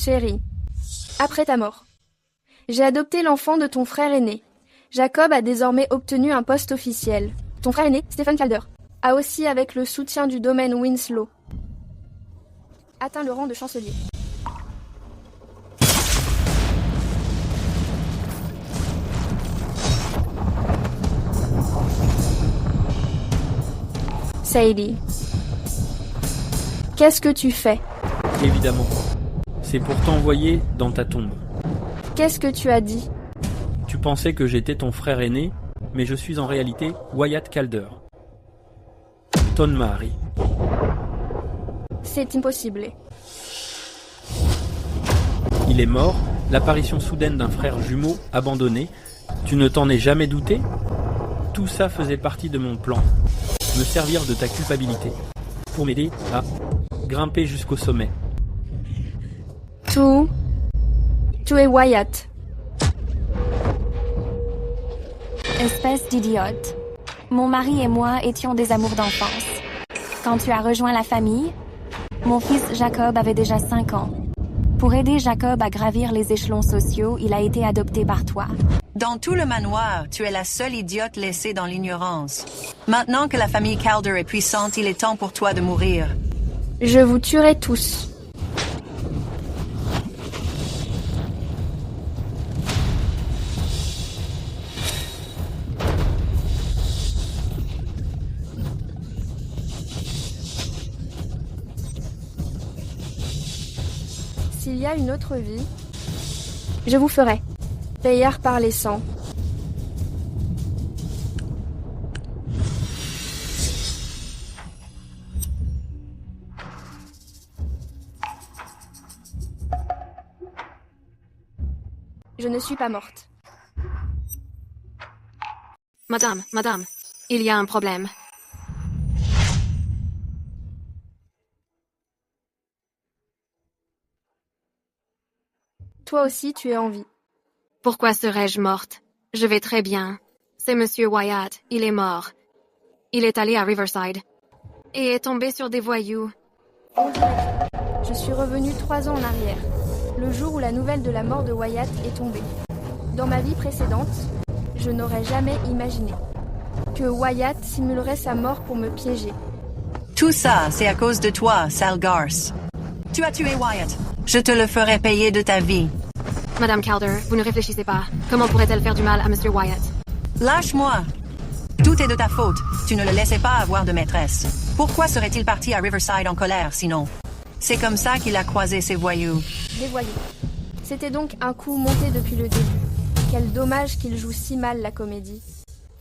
Chérie, après ta mort, j'ai adopté l'enfant de ton frère aîné. Jacob a désormais obtenu un poste officiel. Ton frère aîné, Stephen Calder, a aussi, avec le soutien du domaine Winslow, atteint le rang de chancelier. Sadie, qu'est-ce que tu fais? Évidemment. C'est pour t'envoyer dans ta tombe. Qu'est-ce que tu as dit? Tu pensais que j'étais ton frère aîné, mais je suis en réalité Wyatt Calder. Ton mari. C'est impossible. Il est mort, l'apparition soudaine d'un frère jumeau abandonné. Tu ne t'en es jamais douté? Tout ça faisait partie de mon plan. Me servir de ta culpabilité. Pour m'aider à grimper jusqu'au sommet. Tu es Wyatt. Espèce d'idiote. Mon mari et moi étions des amours d'enfance. Quand tu as rejoint la famille, mon fils Jacob avait déjà 5 ans. Pour aider Jacob à gravir les échelons sociaux, il a été adopté par toi. Dans tout le manoir, tu es la seule idiote laissée dans l'ignorance. Maintenant que la famille Calder est puissante, il est temps pour toi de mourir. Je vous tuerai tous. S'il y a une autre vie, je vous ferai. Payard par les sangs. Je ne suis pas morte. Madame, il y a un problème. Toi aussi, tu es en vie. Pourquoi serais-je morte? Je vais très bien. C'est Monsieur Wyatt, il est mort. Il est allé à Riverside. Et est tombé sur des voyous. Je suis revenue 3 ans en arrière, le jour où la nouvelle de la mort de Wyatt est tombée. Dans ma vie précédente, je n'aurais jamais imaginé que Wyatt simulerait sa mort pour me piéger. Tout ça, c'est à cause de toi, sale garce. Tu as tué Wyatt. Je te le ferai payer de ta vie. Madame Calder, vous ne réfléchissez pas. Comment pourrait-elle faire du mal à Monsieur Wyatt? Lâche-moi. Tout est de ta faute. Tu ne le laissais pas avoir de maîtresse. Pourquoi serait-il parti à Riverside en colère, sinon? C'est comme ça qu'il a croisé ses voyous. Des voyous. C'était donc un coup monté depuis le début. Quel dommage qu'il joue si mal la comédie.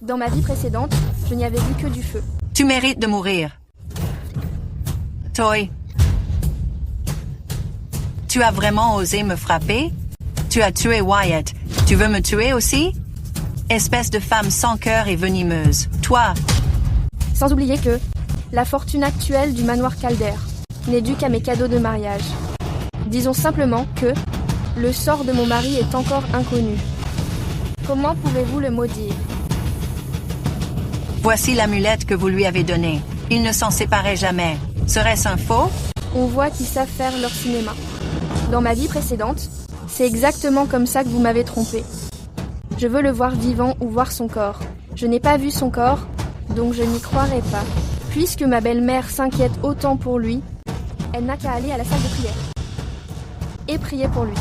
Dans ma vie précédente, je n'y avais vu que du feu. Tu mérites de mourir. Toy. Tu as vraiment osé me frapper? Tu as tué Wyatt. Tu veux me tuer aussi? Espèce de femme sans cœur et venimeuse. Toi. Sans oublier que la fortune actuelle du manoir Calder n'est due qu'à mes cadeaux de mariage. Disons simplement que le sort de mon mari est encore inconnu. Comment pouvez-vous le maudire? Voici l'amulette que vous lui avez donnée. Il ne s'en séparait jamais. Serait-ce un faux? On voit qu'ils savent faire leur cinéma. Dans ma vie précédente, c'est exactement comme ça que vous m'avez trompé. Je veux le voir vivant ou voir son corps. Je n'ai pas vu son corps, donc je n'y croirai pas. Puisque ma belle-mère s'inquiète autant pour lui, elle n'a qu'à aller à la salle de prière. Et prier pour lui.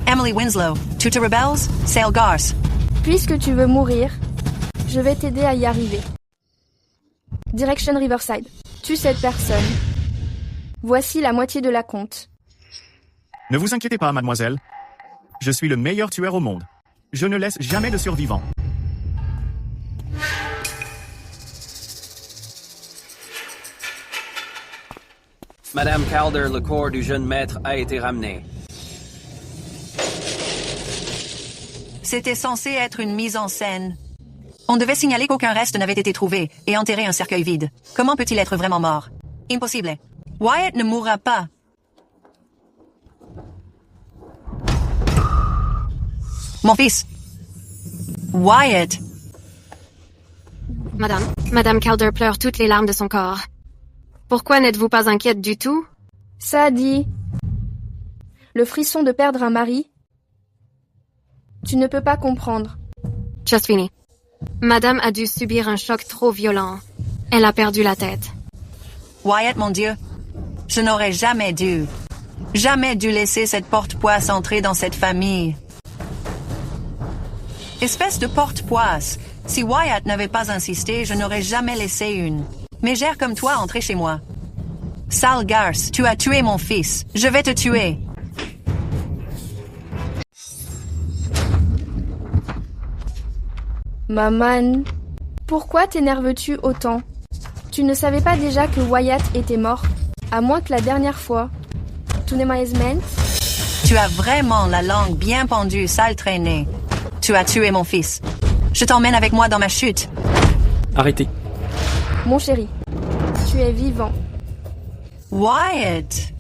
Emily Winslow, tu te rebelles? Sale garce. Puisque tu veux mourir, je vais t'aider à y arriver. Direction Riverside. Tue cette personne. Voici la moitié de la compte. Ne vous inquiétez pas, mademoiselle. Je suis le meilleur tueur au monde. Je ne laisse jamais de survivants. Madame Calder, le corps du jeune maître a été ramené. C'était censé être une mise en scène. On devait signaler qu'aucun reste n'avait été trouvé et enterrer un cercueil vide. Comment peut-il être vraiment mort? Impossible. Wyatt ne mourra pas. Mon fils. Wyatt. Madame Calder pleure toutes les larmes de son corps. Pourquoi n'êtes-vous pas inquiète du tout? Sadie. Le frisson de perdre un mari. Tu ne peux pas comprendre. Just fini. Madame a dû subir un choc trop violent. Elle a perdu la tête. Wyatt, mon Dieu, je n'aurais jamais dû laisser cette porte-poisse entrer dans cette famille. Espèce de porte-poisse. Si Wyatt n'avait pas insisté, je n'aurais jamais laissé une mégère comme toi entrer chez moi. Sale garce, tu as tué mon fils. Je vais te tuer. Maman, pourquoi t'énerves-tu autant? Tu ne savais pas déjà que Wyatt était mort? À moins que la dernière fois. Tu n'es pas aimant? Tu as vraiment la langue bien pendue, sale traînée. Tu as tué mon fils. Je t'emmène avec moi dans ma chute. Arrêtez. Mon chéri, tu es vivant. Wyatt,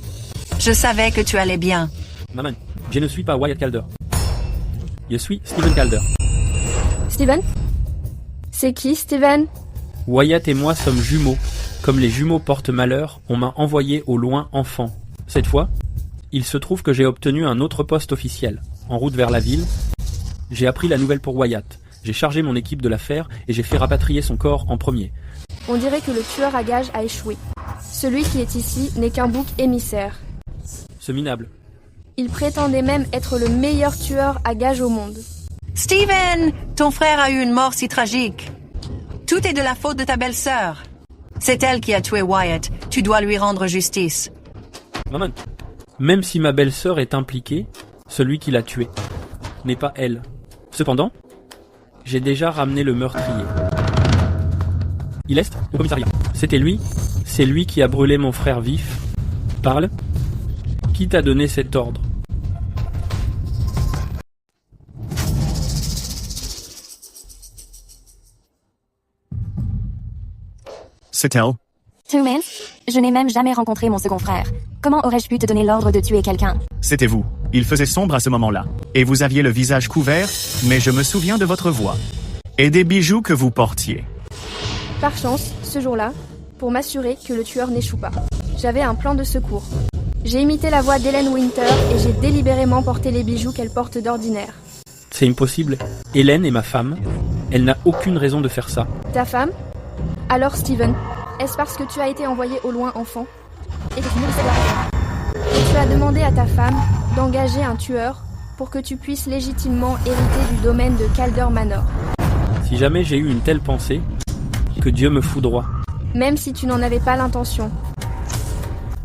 je savais que tu allais bien. Maman, je ne suis pas Wyatt Calder. Je suis Steven Calder. Steven? C'est qui, Steven? Wyatt et moi sommes jumeaux. Comme les jumeaux portent malheur, on m'a envoyé au loin enfant. Cette fois, il se trouve que j'ai obtenu un autre poste officiel. En route vers la ville, j'ai appris la nouvelle pour Wyatt. J'ai chargé mon équipe de l'affaire et j'ai fait rapatrier son corps en premier. On dirait que le tueur à gages a échoué. Celui qui est ici n'est qu'un bouc émissaire. Ce minable. Il prétendait même être le meilleur tueur à gages au monde. Steven, ton frère a eu une mort si tragique. Tout est de la faute de ta belle-sœur. C'est elle qui a tué Wyatt. Tu dois lui rendre justice. Maman, même si ma belle-sœur est impliquée, celui qui l'a tuée n'est pas elle. Cependant, j'ai déjà ramené le meurtrier. Il est au commissariat. C'était lui. C'est lui qui a brûlé mon frère vif. Parle. Qui t'a donné cet ordre? C'est elle. Truman, je n'ai même jamais rencontré mon second frère. Comment aurais-je pu te donner l'ordre de tuer quelqu'un? C'était vous. Il faisait sombre à ce moment-là. Et vous aviez le visage couvert, mais je me souviens de votre voix. Et des bijoux que vous portiez. Par chance, ce jour-là, pour m'assurer que le tueur n'échoue pas, j'avais un plan de secours. J'ai imité la voix d'Helen Winter et j'ai délibérément porté les bijoux qu'elle porte d'ordinaire. C'est impossible. Hélène est ma femme. Elle n'a aucune raison de faire ça. Ta femme? Alors Steven, est-ce parce que tu as été envoyé au loin enfant? Et que tu ne le sais pas? Et tu as demandé à ta femme d'engager un tueur pour que tu puisses légitimement hériter du domaine de Calder Manor. Si jamais j'ai eu une telle pensée, que Dieu me foudroie. Même si tu n'en avais pas l'intention.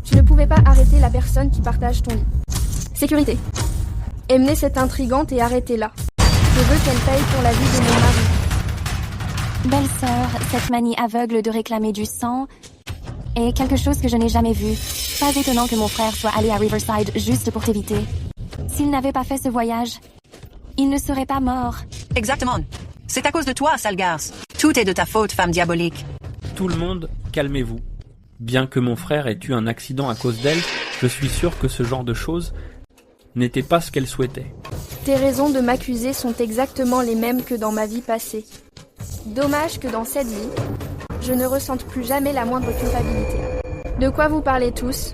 Tu ne pouvais pas arrêter la personne qui partage ton lit. Sécurité. Emmenez cette intrigante et arrêtez-la. Je veux qu'elle paye pour la vie de mon mari. Belle-sœur, cette manie aveugle de réclamer du sang est quelque chose que je n'ai jamais vu. Pas étonnant que mon frère soit allé à Riverside juste pour t'éviter. S'il n'avait pas fait ce voyage, il ne serait pas mort. Exactement. C'est à cause de toi, sale garce. Tout est de ta faute, femme diabolique. Tout le monde, calmez-vous. Bien que mon frère ait eu un accident à cause d'elle, je suis sûr que ce genre de choses n'était pas ce qu'elle souhaitait. Tes raisons de m'accuser sont exactement les mêmes que dans ma vie passée. Dommage que dans cette vie, je ne ressente plus jamais la moindre culpabilité. De quoi vous parlez tous?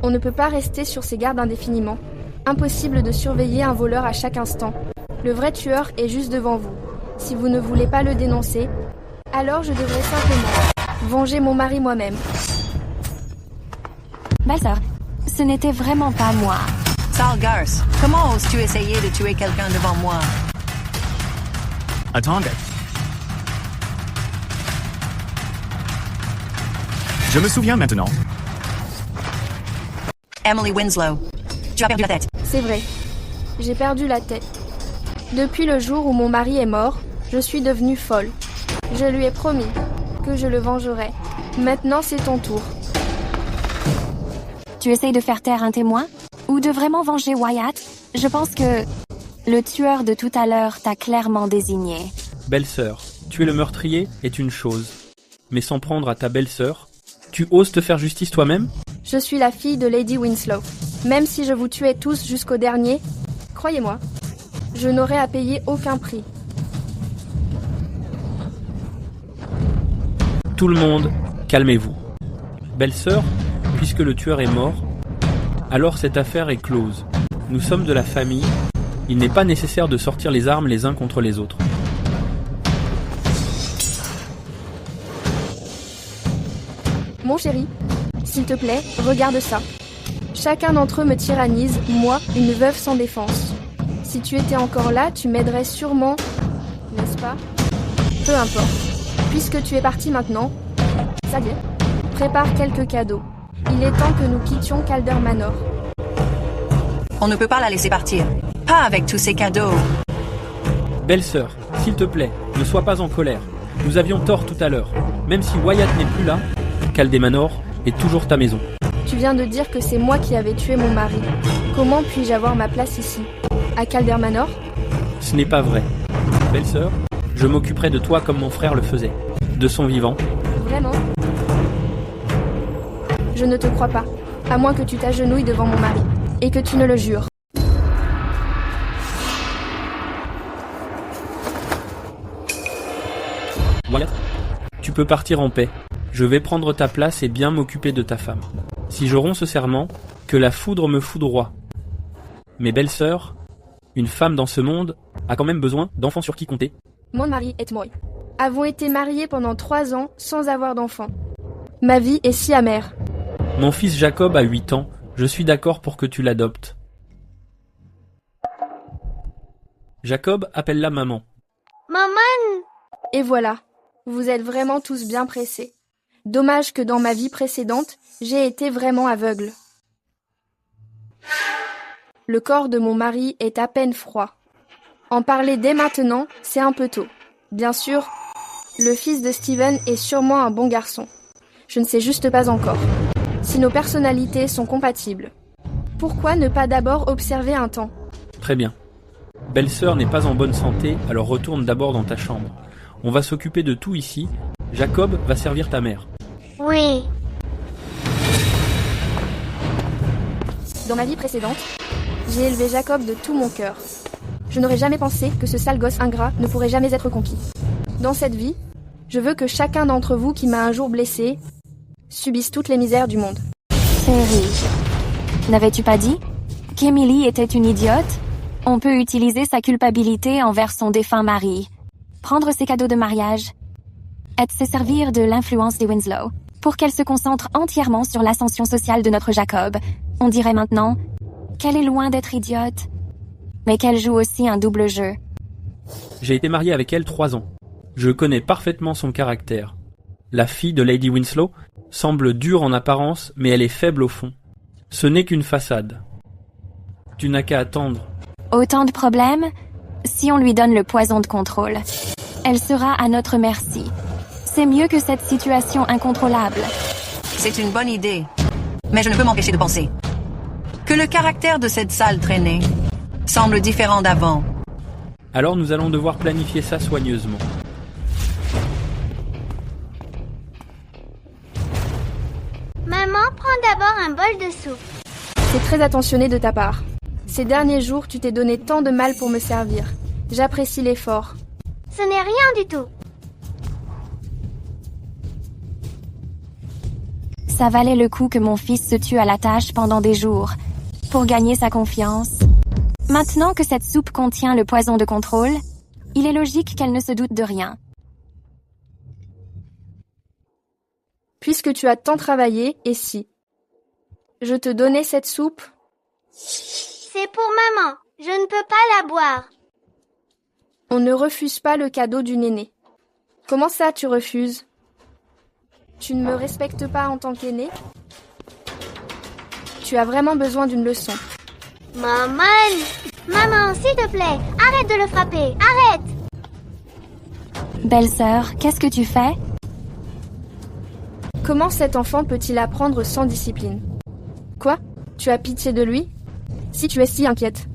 On ne peut pas rester sur ses gardes indéfiniment. Impossible de surveiller un voleur à chaque instant. Le vrai tueur est juste devant vous. Si vous ne voulez pas le dénoncer, alors je devrais simplement venger mon mari moi-même. Belle-sœur, ce n'était vraiment pas moi. Sale garce, comment oses-tu essayer de tuer quelqu'un devant moi? Attendez. Je me souviens maintenant. Emily Winslow, tu as perdu la tête. C'est vrai, j'ai perdu la tête. Depuis le jour où mon mari est mort, je suis devenue folle. Je lui ai promis que je le vengerais. Maintenant, c'est ton tour. Tu essayes de faire taire un témoin? Ou de vraiment venger Wyatt? Je pense que le tueur de tout à l'heure t'a clairement désigné. Belle-sœur, tuer le meurtrier est une chose. Mais s'en prendre à ta belle-sœur, tu oses te faire justice toi-même? Je suis la fille de Lady Winslow. Même si je vous tuais tous jusqu'au dernier, croyez-moi, je n'aurais à payer aucun prix. Tout le monde, calmez-vous. Belle-sœur, puisque le tueur est mort, Alors cette affaire est close. Nous sommes de la famille. Il n'est pas nécessaire de sortir les armes les uns contre les autres. Mon chéri, s'il te plaît, regarde ça. Chacun d'entre eux me tyrannise, moi, une veuve sans défense. Si tu étais encore là, tu m'aiderais sûrement, n'est-ce pas? Peu importe. Puisque tu es parti maintenant, ça y est, prépare quelques cadeaux. Il est temps que nous quittions Calder Manor. On ne peut pas la laisser partir. Pas avec tous ces cadeaux. Belle-sœur, s'il te plaît, ne sois pas en colère. Nous avions tort tout à l'heure. Même si Wyatt n'est plus là, Calder Manor est toujours ta maison. Tu viens de dire que c'est moi qui avais tué mon mari. Comment puis-je avoir ma place ici? À Calder Manor? Ce n'est pas vrai. Belle-sœur, je m'occuperai de toi comme mon frère le faisait. De son vivant. Vraiment? Je ne te crois pas. À moins que tu t'agenouilles devant mon mari. Et que tu ne le jures. Wyatt, tu peux partir en paix. Je vais prendre ta place et bien m'occuper de ta femme. Si je romps ce serment, que la foudre me foudroie. Mais belle-sœur, une femme dans ce monde a quand même besoin d'enfants sur qui compter. Mon mari et moi avons été mariés pendant 3 ans sans avoir d'enfants. Ma vie est si amère. Mon fils Jacob a 8 ans. Je suis d'accord pour que tu l'adoptes. Jacob, appelle-la maman. Maman! Et voilà, vous êtes vraiment tous bien pressés. Dommage que dans ma vie précédente, j'ai été vraiment aveugle. Le corps de mon mari est à peine froid. En parler dès maintenant, c'est un peu tôt. Bien sûr, le fils de Steven est sûrement un bon garçon. Je ne sais juste pas encore. Si nos personnalités sont compatibles. Pourquoi ne pas d'abord observer un temps? Très bien. Belle-sœur n'est pas en bonne santé, alors retourne d'abord dans ta chambre. On va s'occuper de tout ici. Jacob va servir ta mère. Oui. Dans ma vie précédente, j'ai élevé Jacob de tout mon cœur. Je n'aurais jamais pensé que ce sale gosse ingrat ne pourrait jamais être conquis. Dans cette vie, je veux que chacun d'entre vous qui m'a un jour blessé subisse toutes les misères du monde. Chérie, n'avais-tu pas dit qu'Emily était une idiote? On peut utiliser sa culpabilité envers son défunt mari, prendre ses cadeaux de mariage, et se servir de l'influence des Winslow pour qu'elle se concentre entièrement sur l'ascension sociale de notre Jacob. On dirait maintenant qu'elle est loin d'être idiote, mais qu'elle joue aussi un double jeu. J'ai été marié avec elle 3 ans. Je connais parfaitement son caractère. La fille de Lady Winslow semble dure en apparence, mais elle est faible au fond. Ce n'est qu'une façade. Tu n'as qu'à attendre. Autant de problèmes? Si on lui donne le poison de contrôle, elle sera à notre merci. C'est mieux que cette situation incontrôlable. C'est une bonne idée. Mais je ne peux m'empêcher de penser que le caractère de cette sale traînée semble différent d'avant. Alors nous allons devoir planifier ça soigneusement. Maman, prends d'abord un bol de soupe. C'est très attentionné de ta part. Ces derniers jours, tu t'es donné tant de mal pour me servir. J'apprécie l'effort. Ce n'est rien du tout. Ça valait le coup que mon fils se tue à la tâche pendant des jours, pour gagner sa confiance. Maintenant que cette soupe contient le poison de contrôle, il est logique qu'elle ne se doute de rien. Puisque tu as tant travaillé, et si je te donnais cette soupe? C'est pour maman. Je ne peux pas la boire. On ne refuse pas le cadeau du néné. Comment ça, tu refuses? Tu ne me respectes pas en tant qu'aîné? Tu as vraiment besoin d'une leçon. Maman! Maman, s'il te plaît, arrête de le frapper. Arrête! Belle-sœur, qu'est-ce que tu fais? Comment cet enfant peut-il apprendre sans discipline? Quoi? Tu as pitié de lui? Si tu es si inquiète,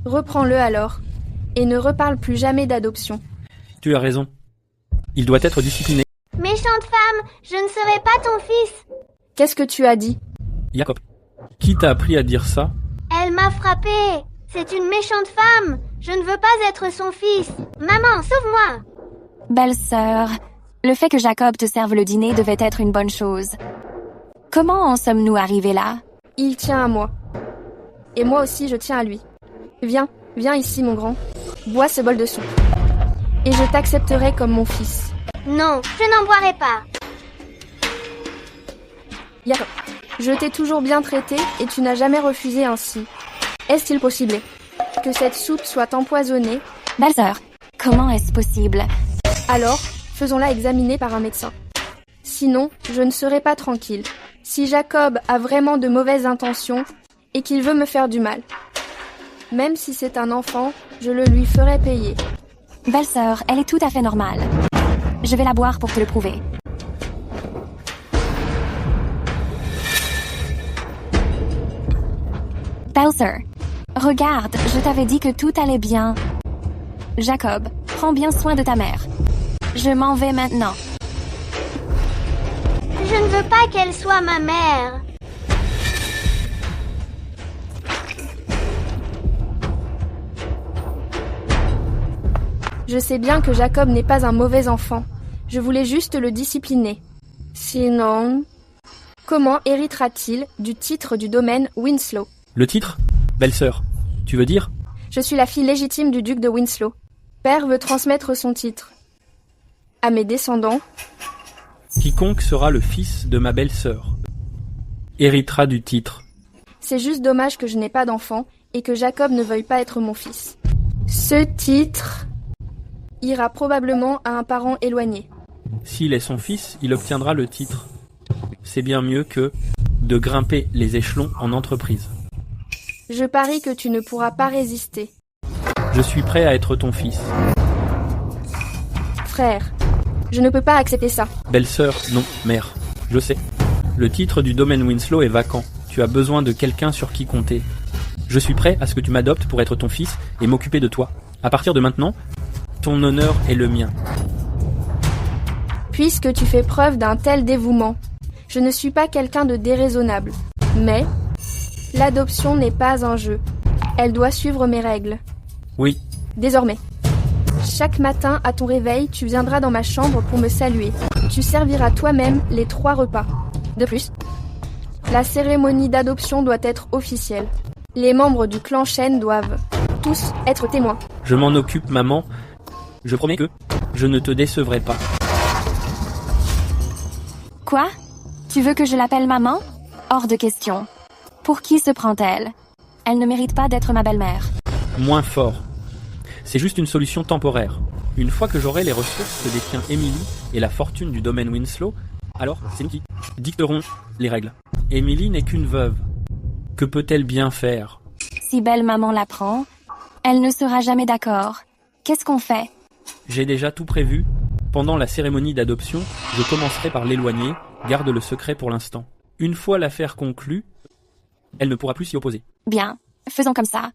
reprends-le alors, et ne reparle plus jamais d'adoption. Tu as raison. Il doit être discipliné. Méchante femme, je ne serai pas ton fils. Qu'est-ce que tu as dit? Jacob, qui t'a appris à dire ça? Elle m'a frappée. C'est une méchante femme. Je ne veux pas être son fils. Maman, sauve-moi. Belle-sœur, le fait que Jacob te serve le dîner devait être une bonne chose. Comment en sommes-nous arrivés là? Il tient à moi. Et moi aussi, je tiens à lui. Viens, viens ici, mon grand. Bois ce bol de soupe. Et je t'accepterai comme mon fils. Non, je n'en boirai pas. Jacob, je t'ai toujours bien traité et tu n'as jamais refusé ainsi. Est-il possible que cette soupe soit empoisonnée? Belle-sœur, comment est-ce possible? Alors, faisons-la examiner par un médecin. Sinon, je ne serai pas tranquille. Si Jacob a vraiment de mauvaises intentions et qu'il veut me faire du mal. Même si c'est un enfant, je le lui ferai payer. Belle-sœur, elle est tout à fait normale. Je vais la boire pour te le prouver. Belle-sœur, regarde, je t'avais dit que tout allait bien. Jacob, prends bien soin de ta mère. Je m'en vais maintenant. Je ne veux pas qu'elle soit ma mère. Je sais bien que Jacob n'est pas un mauvais enfant. Je voulais juste le discipliner. Sinon, comment héritera-t-il du titre du domaine Winslow? Le titre? Belle-sœur. Tu veux dire? Je suis la fille légitime du duc de Winslow. Père veut transmettre son titre à mes descendants. Quiconque sera le fils de ma belle-sœur héritera du titre. C'est juste dommage que je n'ai pas d'enfant et que Jacob ne veuille pas être mon fils. Ce titre ira probablement à un parent éloigné. S'il est son fils, il obtiendra le titre. C'est bien mieux que de grimper les échelons en entreprise. Je parie que tu ne pourras pas résister. Je suis prêt à être ton fils. Frère, je ne peux pas accepter ça. Belle-sœur, non, mère. Je sais. Le titre du domaine Winslow est vacant. Tu as besoin de quelqu'un sur qui compter. Je suis prêt à ce que tu m'adoptes pour être ton fils et m'occuper de toi. À partir de maintenant, ton honneur est le mien. Puisque tu fais preuve d'un tel dévouement, je ne suis pas quelqu'un de déraisonnable. Mais l'adoption n'est pas un jeu. Elle doit suivre mes règles. Oui. Désormais, chaque matin à ton réveil, tu viendras dans ma chambre pour me saluer. Tu serviras toi-même les 3 repas. De plus, la cérémonie d'adoption doit être officielle. Les membres du clan Shen doivent tous être témoins. Je m'en occupe, maman. Je promets que je ne te décevrai pas. Quoi? Tu veux que je l'appelle maman? Hors de question. Pour qui se prend-elle? Elle ne mérite pas d'être ma belle-mère. Moins fort. C'est juste une solution temporaire. Une fois que j'aurai les ressources que détient Emily et la fortune du domaine Winslow, alors c'est nous qui dicterons les règles. Emily n'est qu'une veuve. Que peut-elle bien faire? Si belle maman l'apprend, elle ne sera jamais d'accord. Qu'est-ce qu'on fait? J'ai déjà tout prévu. Pendant la cérémonie d'adoption, je commencerai par l'éloigner, garde le secret pour l'instant. Une fois l'affaire conclue, elle ne pourra plus s'y opposer. Bien, faisons comme ça.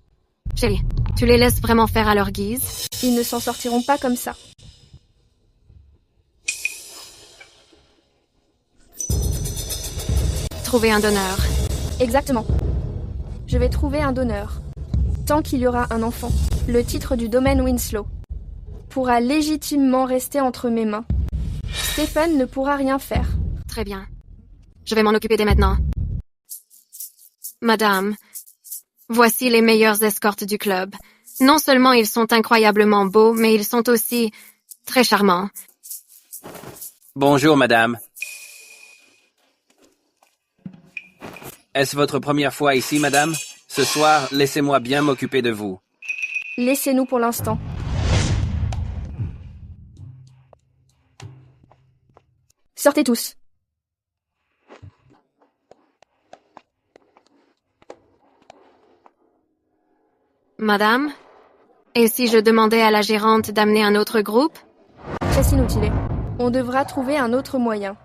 Chérie, tu les laisses vraiment faire à leur guise? Ils ne s'en sortiront pas comme ça. Trouver un donneur. Exactement. Je vais trouver un donneur. Tant qu'il y aura un enfant, le titre du domaine Winslow pourra légitimement rester entre mes mains. Stephen ne pourra rien faire. Très bien. Je vais m'en occuper dès maintenant. Madame, voici les meilleures escortes du club. Non seulement ils sont incroyablement beaux, mais ils sont aussi très charmants. Bonjour, madame. Est-ce votre première fois ici, madame? Ce soir, laissez-moi bien m'occuper de vous. Laissez-nous pour l'instant. Sortez tous. Madame? Et si je demandais à la gérante d'amener un autre groupe? Très inutile. On devra trouver un autre moyen.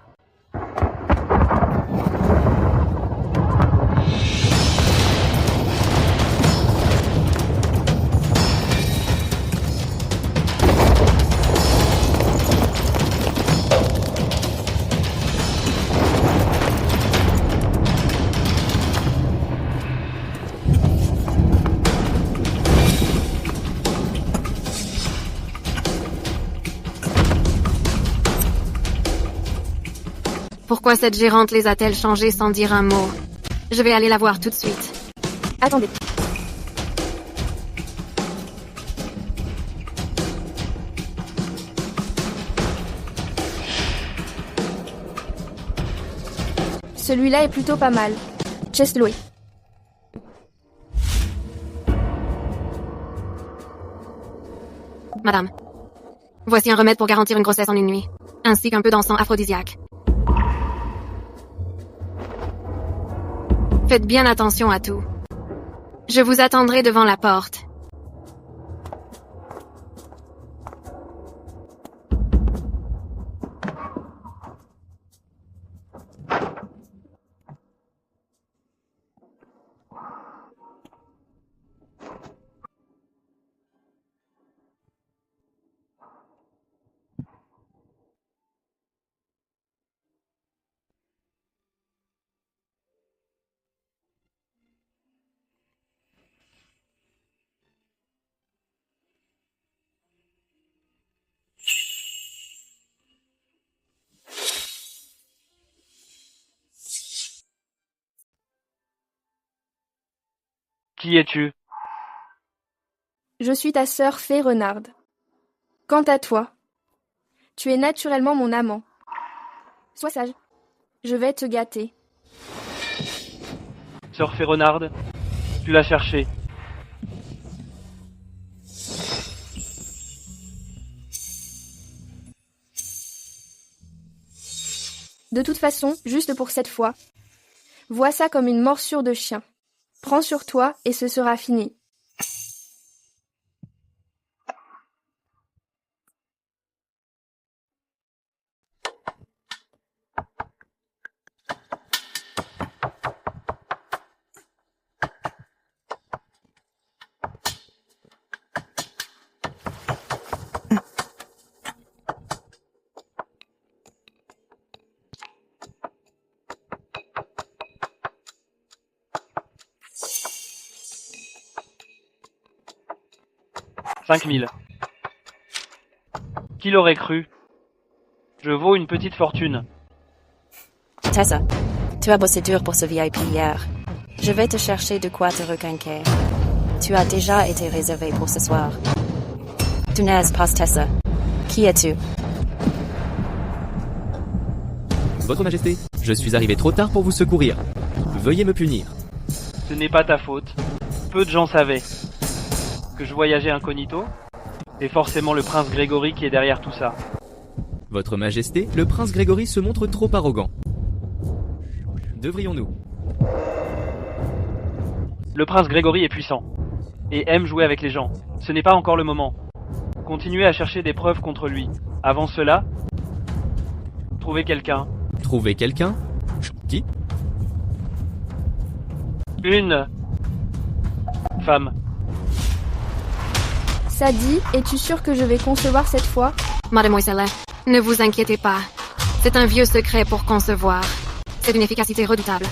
Pourquoi cette gérante les a-t-elle changés sans dire un mot? Je vais aller la voir tout de suite. Attendez. Celui-là est plutôt pas mal. Chesloé. Madame, voici un remède pour garantir une grossesse en une nuit, ainsi qu'un peu d'encens aphrodisiaque. Faites bien attention à tout. Je vous attendrai devant la porte. Qui es-tu? Je suis ta sœur Fée Renarde. Quant à toi, tu es naturellement mon amant. Sois sage. Je vais te gâter. Sœur Fée Renarde, tu l'as cherché. De toute façon, juste pour cette fois, vois ça comme une morsure de chien. Prends sur toi et ce sera fini. $5 000. Qui l'aurait cru? Je vaux une petite fortune. Tessa, tu as bossé dur pour ce VIP hier. Je vais te chercher de quoi te requinquer. Tu as déjà été réservé pour ce soir. Tu n'es pas Tessa. Qui es-tu? Votre Majesté, je suis arrivé trop tard pour vous secourir. Veuillez me punir. Ce n'est pas ta faute. Peu de gens savaient que je voyageais incognito, et forcément le prince Grégory qui est derrière tout ça. Votre Majesté, le prince Grégory se montre trop arrogant. Devrions-nous? Le prince Grégory est puissant, et aime jouer avec les gens. Ce n'est pas encore le moment. Continuez à chercher des preuves contre lui. Avant cela, trouvez quelqu'un. Trouver quelqu'un? Qui? Une femme. Sadie, es-tu sûre que je vais concevoir cette fois? Mademoiselle, ne vous inquiétez pas. C'est un vieux secret pour concevoir. C'est d'une efficacité redoutable.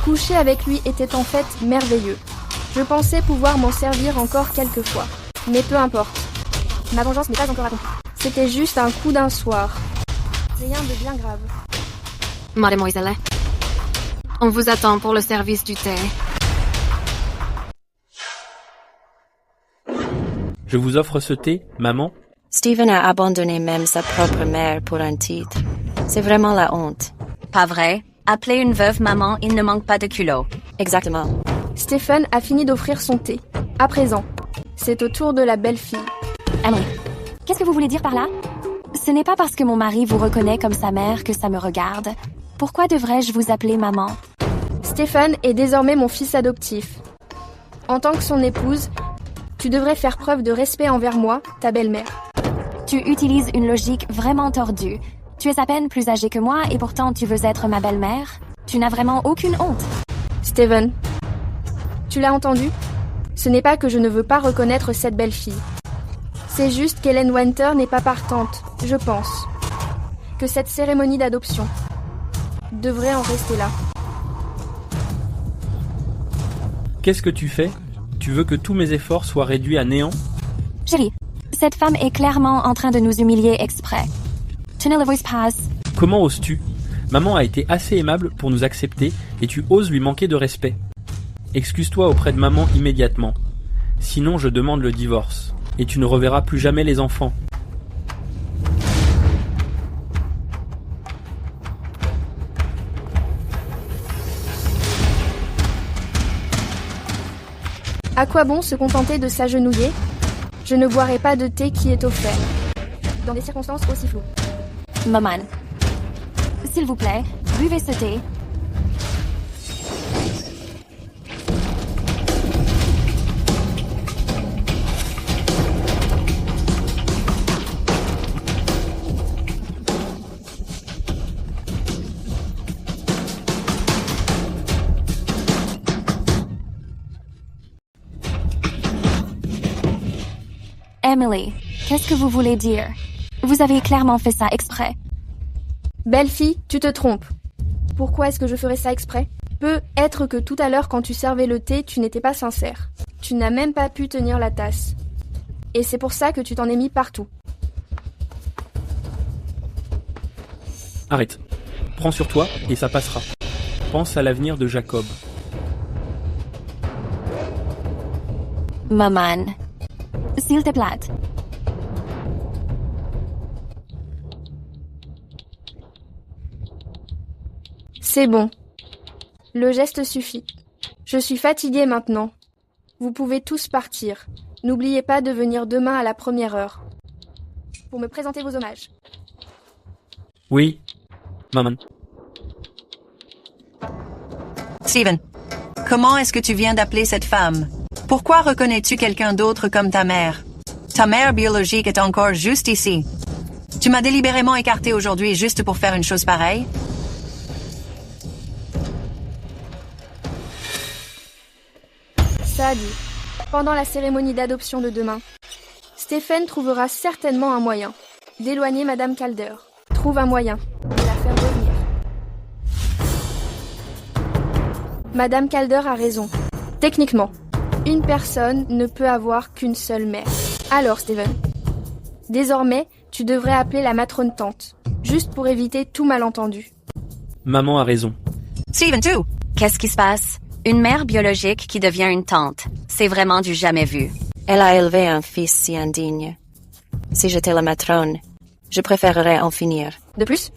Coucher avec lui était en fait merveilleux. Je pensais pouvoir m'en servir encore quelques fois. Mais peu importe. Ma vengeance n'est pas encore accomplie. C'était juste un coup d'un soir. Rien de bien grave. Mademoiselle, on vous attend pour le service du thé. Je vous offre ce thé, maman. Steven a abandonné même sa propre mère pour un titre. C'est vraiment la honte. Pas vrai? Appeler une veuve maman, il ne manque pas de culot. Exactement. Stephen a fini d'offrir son thé. À présent, c'est au tour de la belle-fille. Allez, qu'est-ce que vous voulez dire par là? Ce n'est pas parce que mon mari vous reconnaît comme sa mère que ça me regarde. Pourquoi devrais-je vous appeler maman? Stephen est désormais mon fils adoptif. En tant que son épouse, tu devrais faire preuve de respect envers moi, ta belle-mère. Tu utilises une logique vraiment tordue. Tu es à peine plus âgé que moi et pourtant tu veux être ma belle-mère? Tu n'as vraiment aucune honte. Steven, tu l'as entendu? Ce n'est pas que je ne veux pas reconnaître cette belle-fille. C'est juste qu'Hélène Winter n'est pas partante, je pense. Que cette cérémonie d'adoption devrait en rester là. Qu'est-ce que tu fais? Tu veux que tous mes efforts soient réduits à néant? Chérie, cette femme est clairement en train de nous humilier exprès. Tu ne le vois pas. Comment oses-tu? Maman a été assez aimable pour nous accepter et tu oses lui manquer de respect. Excuse-toi auprès de maman immédiatement. Sinon je demande le divorce. Et tu ne reverras plus jamais les enfants. À quoi bon se contenter de s'agenouiller? Je ne boirai pas de thé qui est offert. Dans des circonstances aussi floues. Maman, s'il vous plaît, buvez ce thé. Emily, qu'est-ce que vous voulez dire? Vous avez clairement fait ça exprès. Belle fille, tu te trompes. Pourquoi est-ce que je ferais ça exprès? Peut être que tout à l'heure quand tu servais le thé, tu n'étais pas sincère. Tu n'as même pas pu tenir la tasse. Et c'est pour ça que tu t'en es mis partout. Arrête. Prends sur toi et ça passera. Pense à l'avenir de Jacob. Maman, s'il te plaît. C'est bon. Le geste suffit. Je suis fatiguée maintenant. Vous pouvez tous partir. N'oubliez pas de venir demain à la première heure. Pour me présenter vos hommages. Oui, maman. Steven, comment est-ce que tu viens d'appeler cette femme? Pourquoi reconnais-tu quelqu'un d'autre comme ta mère? Ta mère biologique est encore juste ici. Tu m'as délibérément écarté aujourd'hui juste pour faire une chose pareille? Ça a dit. Pendant la cérémonie d'adoption de demain, Stephen trouvera certainement un moyen d'éloigner Madame Calder. Trouve un moyen de la faire revenir. Madame Calder a raison. Techniquement, une personne ne peut avoir qu'une seule mère. Alors, Steven, désormais, tu devrais appeler la matrone tante, juste pour éviter tout malentendu. Maman a raison. Steven, tu! Qu'est-ce qui se passe? Une mère biologique qui devient une tante. C'est vraiment du jamais vu. Elle a élevé un fils si indigne. Si j'étais la matrone, je préférerais en finir. De plus,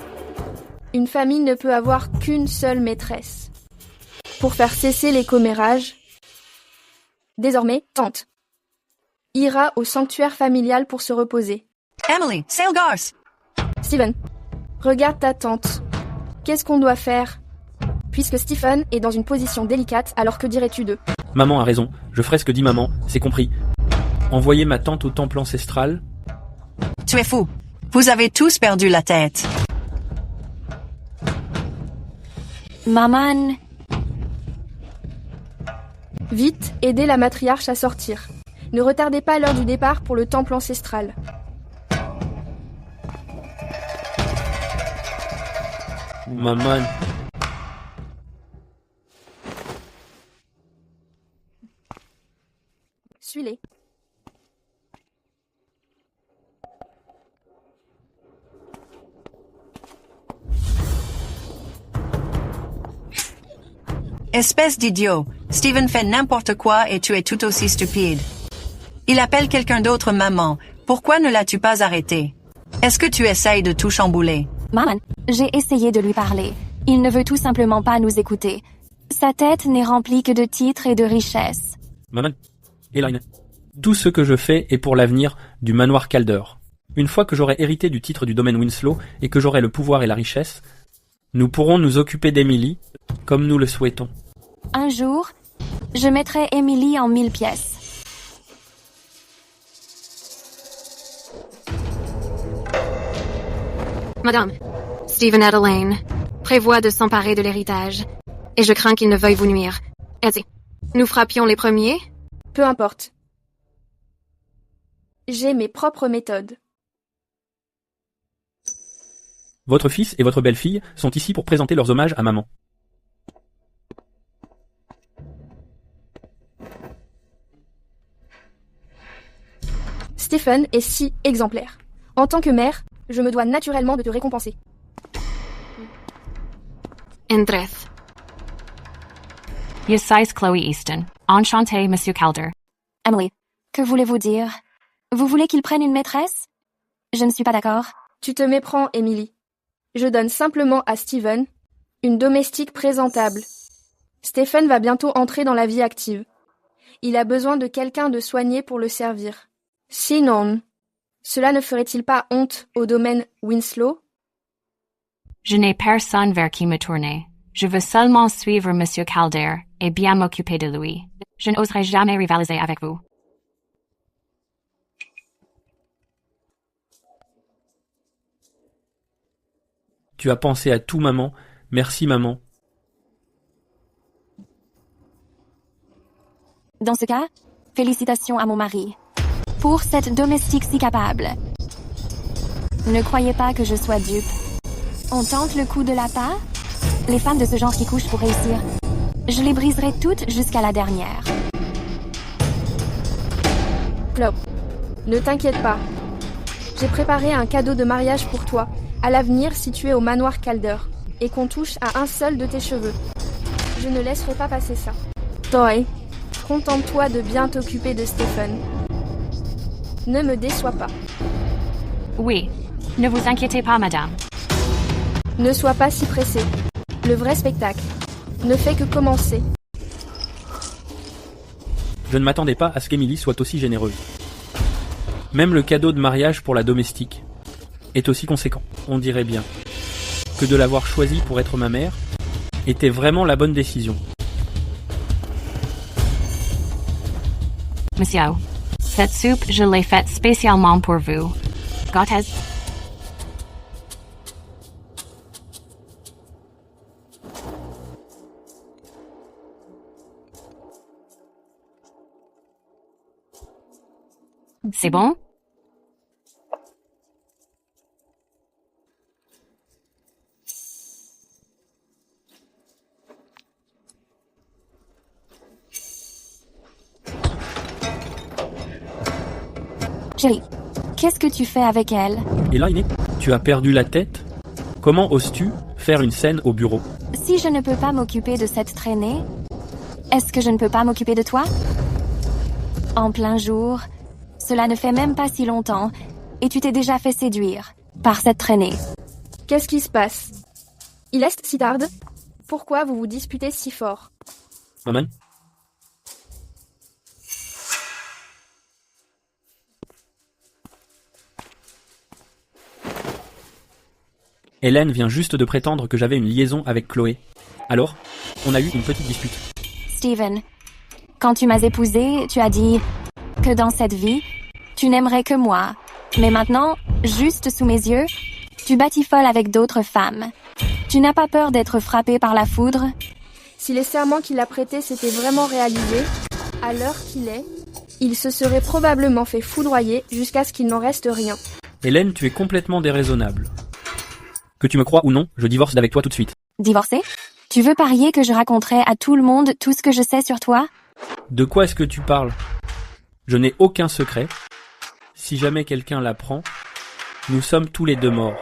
une famille ne peut avoir qu'une seule maîtresse. Pour faire cesser les commérages, désormais, tante ira au sanctuaire familial pour se reposer. Emily, Sailgars! Steven, regarde ta tante. Qu'est-ce qu'on doit faire? Puisque Stephen est dans une position délicate, alors que dirais-tu d'eux? Maman a raison. Je ferai ce que dit maman, c'est compris. Envoyer ma tante au temple ancestral. Tu es fou. Vous avez tous perdu la tête. Maman, Vite, aidez la matriarche à sortir. Ne retardez pas l'heure du départ pour le temple ancestral. Maman. Suis-les. Espèce d'idiot. Steven fait n'importe quoi et tu es tout aussi stupide. Il appelle quelqu'un d'autre maman. Pourquoi ne l'as-tu pas arrêté? Est-ce que tu essayes de tout chambouler? maman, j'ai essayé de lui parler. Il ne veut tout simplement pas nous écouter. Sa tête n'est remplie que de titres et de richesses. Maman. Elaine. Tout ce que je fais est pour l'avenir du manoir Calder. Une fois que j'aurai hérité du titre du domaine Winslow et que j'aurai le pouvoir et la richesse, nous pourrons nous occuper d'Emily comme nous le souhaitons. Un jour, je mettrai Emily en 1000 pièces. Madame, Stephen Adeline prévoit de s'emparer de l'héritage, et je crains qu'il ne veuille vous nuire. Allez, nous frappions les premiers? Peu importe. J'ai mes propres méthodes. Votre fils et votre belle-fille sont ici pour présenter leurs hommages à maman. Stephen est si exemplaire. En tant que mère, je me dois naturellement de te récompenser. Entrez. Yes, size Chloe Easton. Enchanté, Monsieur Calder. Emily, que voulez-vous dire? Vous voulez qu'il prenne une maîtresse? Je ne suis pas d'accord. Tu te méprends, Emily. Je donne simplement à Stephen une domestique présentable. Stephen va bientôt entrer dans la vie active. Il a besoin de quelqu'un de soigné pour le servir. Sinon, cela ne ferait-il pas honte au domaine Winslow? Je n'ai personne vers qui me tourner. Je veux seulement suivre Monsieur Calder et bien m'occuper de lui. Je n'oserai jamais rivaliser avec vous. Tu as pensé à tout, maman. Merci, maman. Dans ce cas, félicitations à mon mari. Pour cette domestique si capable. Ne croyez pas que je sois dupe. On tente le coup de l'appât? Les femmes de ce genre qui couchent pour réussir. Je les briserai toutes jusqu'à la dernière. Chloé, ne t'inquiète pas. J'ai préparé un cadeau de mariage pour toi, à l'avenir si tu es au manoir Calder, et qu'on touche à un seul de tes cheveux. Je ne laisserai pas passer ça. Toy, contente-toi de bien t'occuper de Stephen. Ne me déçois pas. Oui. Ne vous inquiétez pas, madame. Ne sois pas si pressé. Le vrai spectacle ne fait que commencer. Je ne m'attendais pas à ce qu'Emily soit aussi généreuse. Même le cadeau de mariage pour la domestique est aussi conséquent, on dirait bien, que de l'avoir choisi pour être ma mère était vraiment la bonne décision. Monsieur, cette soupe, je l'ai faite spécialement pour vous. Gotthez. C'est bon? Chérie, qu'est-ce que tu fais avec elle? Et là, Iné, tu as perdu la tête? Comment oses-tu faire une scène au bureau? Si je ne peux pas m'occuper de cette traînée, est-ce que je ne peux pas m'occuper de toi? En plein jour, cela ne fait même pas si longtemps, et tu t'es déjà fait séduire par cette traînée. Qu'est-ce qui se passe? Il est si tard? Pourquoi vous vous disputez si fort? Maman? Hélène vient juste de prétendre que j'avais une liaison avec Chloé. Alors, on a eu une petite dispute. Steven, quand tu m'as épousée, tu as dit que dans cette vie, tu n'aimerais que moi. Mais maintenant, juste sous mes yeux, tu batifoles avec d'autres femmes. Tu n'as pas peur d'être frappé par la foudre? Si les serments qu'il a prêtés s'étaient vraiment réalisés, à l'heure qu'il est, il se serait probablement fait foudroyer jusqu'à ce qu'il n'en reste rien. Hélène, tu es complètement déraisonnable. Que tu me crois ou non, je divorce d'avec toi tout de suite. Divorcer? Tu veux parier que je raconterai à tout le monde tout ce que je sais sur toi? De quoi est-ce que tu parles? Je n'ai aucun secret. Si jamais quelqu'un l'apprend, nous sommes tous les deux morts.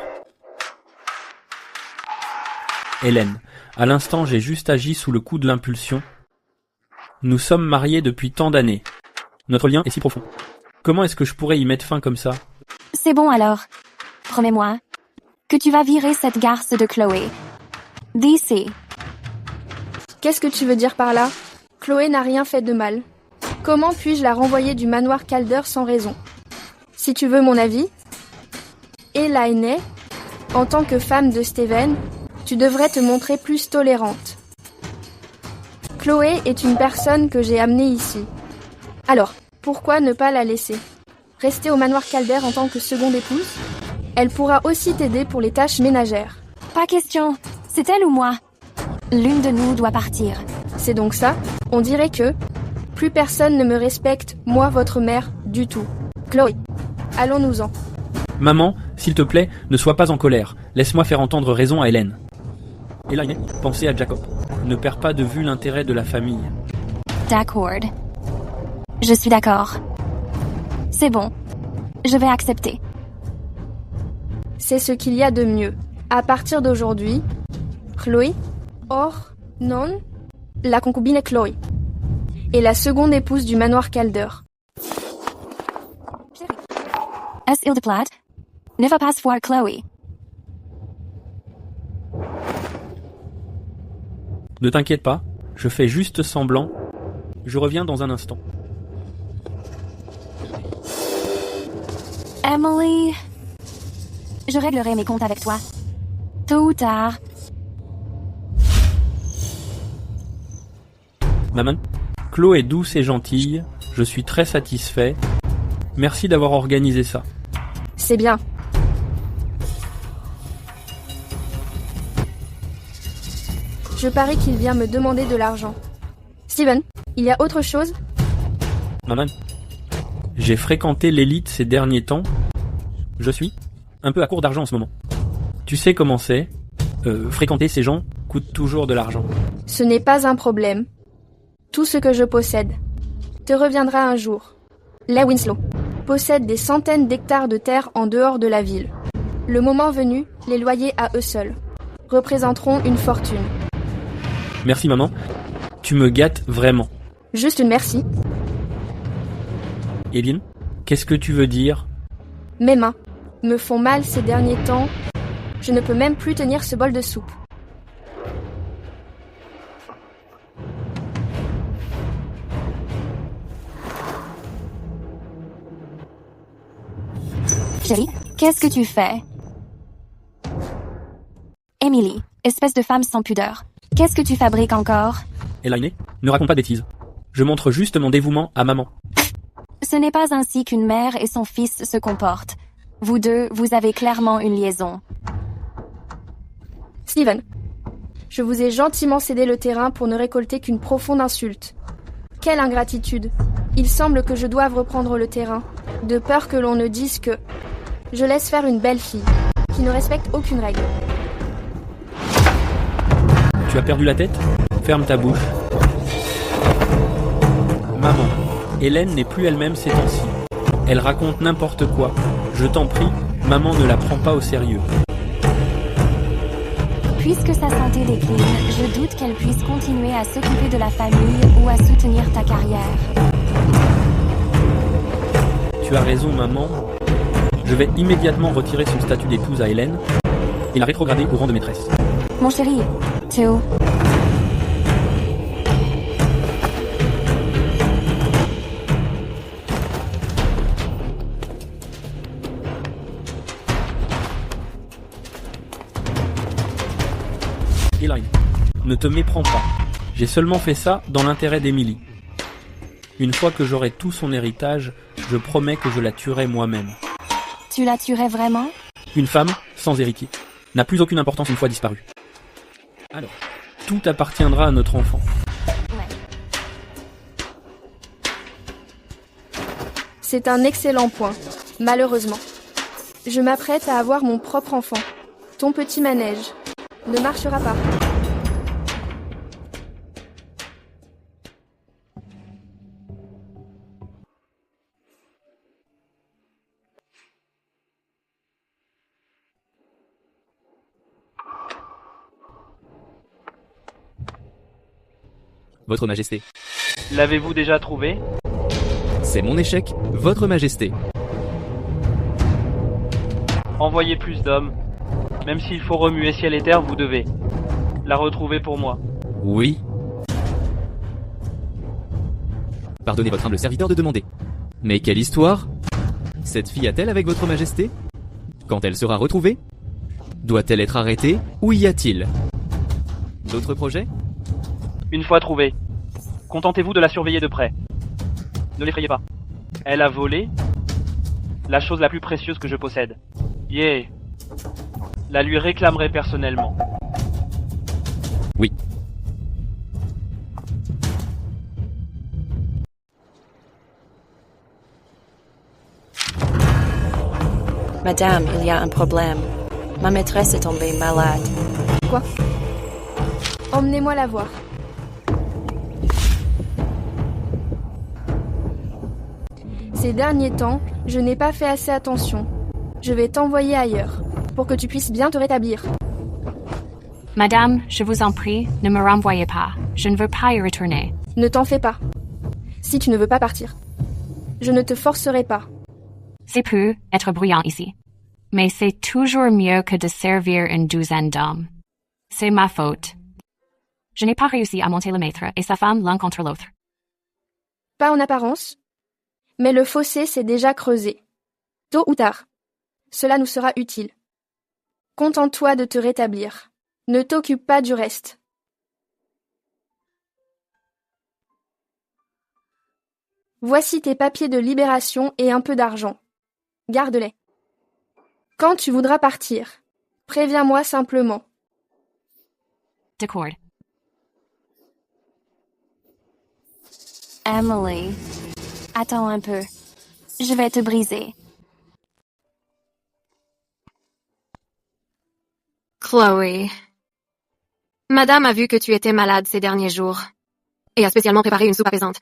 Hélène, à l'instant j'ai juste agi sous le coup de l'impulsion. Nous sommes mariés depuis tant d'années. Notre lien est si profond. Comment est-ce que je pourrais y mettre fin comme ça? C'est bon alors. Promets-moi que tu vas virer cette garce de Chloé. D'ici. Qu'est-ce que tu veux dire par là? Chloé n'a rien fait de mal. Comment puis-je la renvoyer du manoir Calder sans raison? Si tu veux mon avis, Elaine, en tant que femme de Steven, tu devrais te montrer plus tolérante. Chloé est une personne que j'ai amenée ici. Alors, pourquoi ne pas la laisser? Rester au manoir Calder en tant que seconde épouse? Elle pourra aussi t'aider pour les tâches ménagères. Pas question. C'est elle ou moi? L'une de nous doit partir. C'est donc ça? On dirait que plus personne ne me respecte, moi votre mère, du tout. Chloé, allons-nous-en. Maman, s'il te plaît, ne sois pas en colère. Laisse-moi faire entendre raison à Hélène. Elaine, pensez à Jacob. Ne perds pas de vue l'intérêt de la famille. D'accord. Je suis d'accord. C'est bon. Je vais accepter. C'est ce qu'il y a de mieux. À partir d'aujourd'hui, Chloé, or, non, la concubine est Chloé. Et la seconde épouse du manoir Calder. Est-ce de plate? Ne va pas voir Chloé. Ne t'inquiète pas, je fais juste semblant Je reviens dans un instant. Emily, je réglerai mes comptes avec toi. Tôt ou tard. Maman, Chloé est douce et gentille. Je suis très satisfait. Merci d'avoir organisé ça. C'est bien. Je parie qu'il vient me demander de l'argent. Steven, il y a autre chose? Maman, j'ai fréquenté l'élite ces derniers temps. Je suis un peu à court d'argent en ce moment. Tu sais comment c'est. Fréquenter ces gens coûte toujours de l'argent. Ce n'est pas un problème. Tout ce que je possède te reviendra un jour. Les Winslow possèdent des centaines d'hectares de terre en dehors de la ville. Le moment venu, les loyers à eux seuls représenteront une fortune. Merci maman, tu me gâtes vraiment. Juste une merci. Eileen, qu'est-ce que tu veux dire? Mes mains me font mal ces derniers temps. Je ne peux même plus tenir ce bol de soupe. Chérie, qu'est-ce que tu fais? Emily, espèce de femme sans pudeur. Qu'est-ce que tu fabriques encore? Elaine, ne raconte pas de bêtises. Je montre juste mon dévouement à maman. Ce n'est pas ainsi qu'une mère et son fils se comportent. Vous deux, vous avez clairement une liaison. Steven, je vous ai gentiment cédé le terrain pour ne récolter qu'une profonde insulte. Quelle ingratitude! Il semble que je doive reprendre le terrain, de peur que l'on ne dise que je laisse faire une belle fille, qui ne respecte aucune règle. Tu as perdu la tête? Ferme ta bouche. Maman, Hélène n'est plus elle-même ces temps-ci. Elle raconte n'importe quoi. Je t'en prie, maman ne la prend pas au sérieux. Puisque sa santé décline, je doute qu'elle puisse continuer à s'occuper de la famille ou à soutenir ta carrière. Tu as raison, maman. Je vais immédiatement retirer son statut d'épouse à Hélène et la rétrograder au rang de maîtresse. Mon chéri, Théo. Elaine, ne te méprends pas. J'ai seulement fait ça dans l'intérêt d'Emily. Une fois que j'aurai tout son héritage, je promets que je la tuerai moi-même. Tu la tuerais vraiment? Une femme, sans héritier, n'a plus aucune importance une fois disparue. Alors, tout appartiendra à notre enfant. C'est un excellent point, malheureusement. Je m'apprête à avoir mon propre enfant. Ton petit manège ne marchera pas. Votre Majesté. L'avez-vous déjà trouvé? C'est mon échec, Votre Majesté. Envoyez plus d'hommes. Même s'il faut remuer ciel et terre, vous devez. La retrouver pour moi. Oui. Pardonnez votre humble serviteur de demander. Mais quelle histoire? Cette fille a-t-elle avec Votre Majesté? Quand elle sera retrouvée? Doit-elle être arrêtée? Ou y a-t-il d'autres projets? Une fois trouvée, contentez-vous de la surveiller de près. Ne l'effrayez pas. Elle a volé la chose la plus précieuse que je possède. Yeah. La lui réclamerai personnellement. Oui. Madame, il y a un problème. Ma maîtresse est tombée malade. Quoi? Emmenez-moi la voir. Ces derniers temps, je n'ai pas fait assez attention. Je vais t'envoyer ailleurs, pour que tu puisses bien te rétablir. Madame, je vous en prie, ne me renvoyez pas. Je ne veux pas y retourner. Ne t'en fais pas. Si tu ne veux pas partir, je ne te forcerai pas. C'est peut être bruyant ici. Mais c'est toujours mieux que de servir une douzaine d'hommes. C'est ma faute. Je n'ai pas réussi à monter le maître et sa femme l'un contre l'autre. Pas en apparence, mais le fossé s'est déjà creusé. Tôt ou tard, cela nous sera utile. Contente-toi de te rétablir. Ne t'occupe pas du reste. Voici tes papiers de libération et un peu d'argent. Garde-les. Quand tu voudras partir, préviens-moi simplement. D'accord. Emily, attends un peu. Je vais te briser. Chloé. Madame a vu que tu étais malade ces derniers jours et a spécialement préparé une soupe apaisante.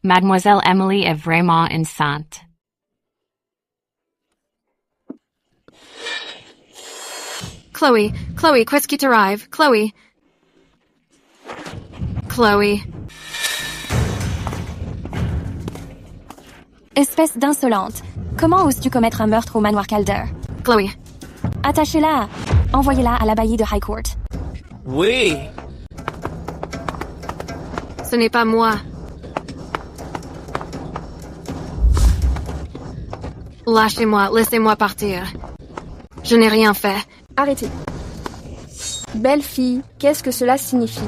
Mademoiselle Emily est vraiment enceinte. Chloé, qu'est-ce qui t'arrive? Chloé. Espèce d'insolente. Comment oses-tu commettre un meurtre au manoir Calder? Chloé. Attachez-la. Envoyez-la à l'abbaye de High Court. Oui. Ce n'est pas moi. Lâchez-moi, laissez-moi partir. Je n'ai rien fait. Arrêtez. Belle fille, qu'est-ce que cela signifie?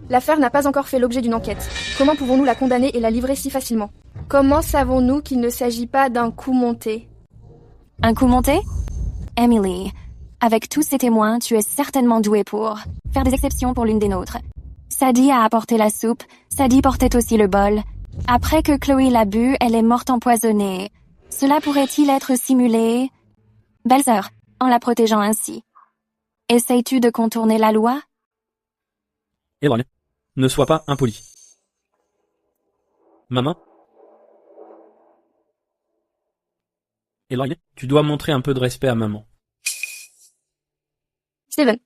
L'affaire n'a pas encore fait l'objet d'une enquête. Comment pouvons-nous la condamner et la livrer si facilement? Comment savons-nous qu'il ne s'agit pas d'un coup monté? Un coup monté? Emily, avec tous ces témoins, tu es certainement douée pour faire des exceptions pour l'une des nôtres. Sadie a apporté la soupe, Sadie portait aussi le bol. Après que Chloé l'a bu, elle est morte empoisonnée. Cela pourrait-il être simulé? Belle sœur, en la protégeant ainsi. Essayes-tu de contourner la loi? Éloigne. Ne sois pas impoli. Maman? Éloigne. Tu dois montrer un peu de respect à maman. Steven,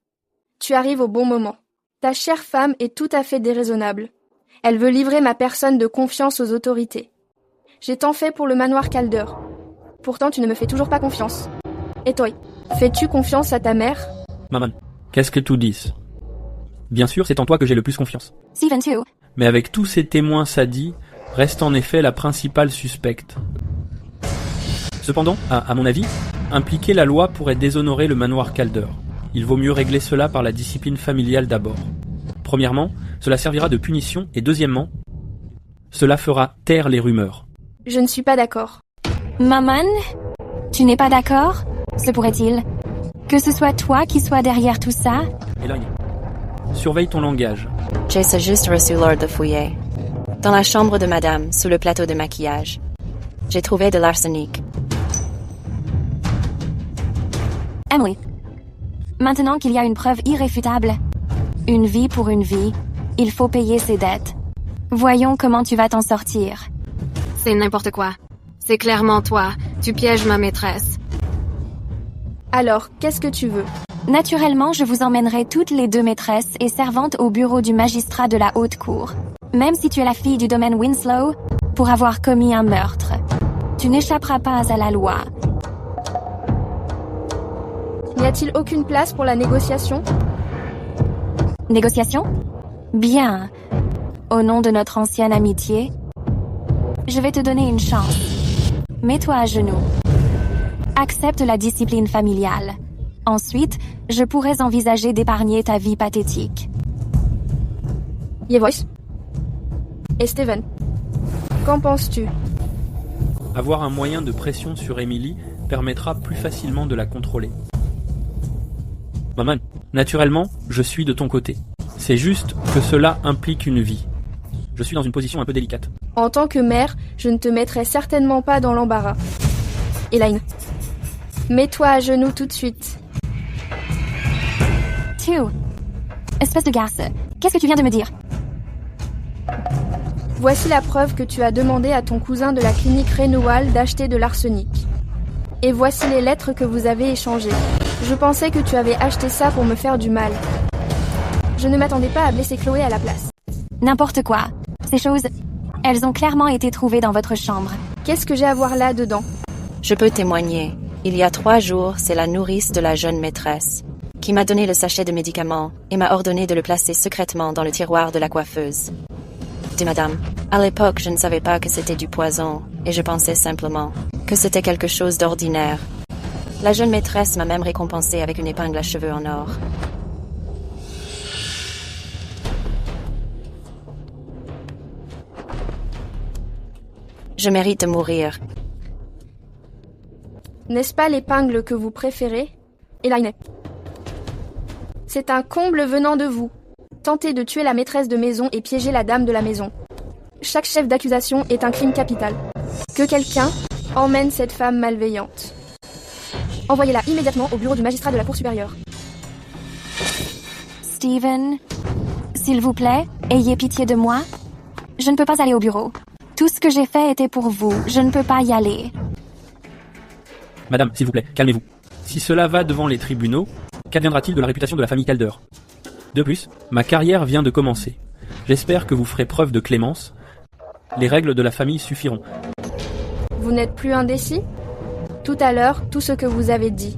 tu arrives au bon moment. Ta chère femme est tout à fait déraisonnable. Elle veut livrer ma personne de confiance aux autorités. J'ai tant fait pour le manoir Calder. Pourtant, tu ne me fais toujours pas confiance. Et toi, fais-tu confiance à ta mère? Maman, qu'est-ce que tu dis? Bien sûr, c'est en toi que j'ai le plus confiance. Steven, too. Mais avec tous ces témoins Sadie, reste en effet la principale suspecte. Cependant, à mon avis, impliquer la loi pourrait déshonorer le manoir Calder. Il vaut mieux régler cela par la discipline familiale d'abord. Premièrement, cela servira de punition et deuxièmement, cela fera taire les rumeurs. Je ne suis pas d'accord. Maman, tu n'es pas d'accord? Se pourrait-il que ce soit toi qui sois derrière tout ça? Éloigne. Surveille ton langage. J'ai juste reçu l'ordre de fouiller. Dans la chambre de madame, sous le plateau de maquillage. J'ai trouvé de l'arsenic. Emily, maintenant qu'il y a une preuve irréfutable, une vie pour une vie, il faut payer ses dettes. Voyons comment tu vas t'en sortir. C'est n'importe quoi. C'est clairement toi. Tu pièges ma maîtresse. Alors, qu'est-ce que tu veux? Naturellement, je vous emmènerai toutes les deux maîtresses et servantes au bureau du magistrat de la haute cour. Même si tu es la fille du domaine Winslow, pour avoir commis un meurtre. Tu n'échapperas pas à la loi. N'y a-t-il aucune place pour la négociation? Négociation? Bien. Au nom de notre ancienne amitié, je vais te donner une chance. Mets-toi à genoux. Accepte la discipline familiale. Ensuite, je pourrais envisager d'épargner ta vie pathétique. Yevois. Et Steven, qu'en penses-tu? Avoir un moyen de pression sur Emily permettra plus facilement de la contrôler. Maman, naturellement, je suis de ton côté. C'est juste que cela implique une vie. Je suis dans une position un peu délicate. En tant que mère, je ne te mettrai certainement pas dans l'embarras. Elaine, mets-toi à genoux tout de suite. Tu, espèce de garce, qu'est-ce que tu viens de me dire? Voici la preuve que tu as demandé à ton cousin de la clinique Renewal d'acheter de l'arsenic. Et voici les lettres que vous avez échangées. Je pensais que tu avais acheté ça pour me faire du mal. Je ne m'attendais pas à blesser Chloé à la place. N'importe quoi. Ces choses, elles ont clairement été trouvées dans votre chambre. Qu'est-ce que j'ai à voir là-dedans? Je peux témoigner. Il y a 3 jours, c'est la nourrice de la jeune maîtresse qui m'a donné le sachet de médicaments et m'a ordonné de le placer secrètement dans le tiroir de la coiffeuse. Dis madame, à l'époque je ne savais pas que c'était du poison et je pensais simplement que c'était quelque chose d'ordinaire. La jeune maîtresse m'a même récompensé avec une épingle à cheveux en or. Je mérite de mourir. N'est-ce pas l'épingle que vous préférez, Elaine? C'est un comble venant de vous. Tenter de tuer la maîtresse de maison et piéger la dame de la maison. Chaque chef d'accusation est un crime capital. Que quelqu'un emmène cette femme malveillante. Envoyez-la immédiatement au bureau du magistrat de la Cour supérieure. Steven, s'il vous plaît, ayez pitié de moi. Je ne peux pas aller au bureau. Tout ce que j'ai fait était pour vous. Je ne peux pas y aller. Madame, s'il vous plaît, calmez-vous. Si cela va devant les tribunaux, qu'adviendra-t-il de la réputation de la famille Calder? De plus, ma carrière vient de commencer. J'espère que vous ferez preuve de clémence. Les règles de la famille suffiront. Vous n'êtes plus indécis? Tout à l'heure, tout ce que vous avez dit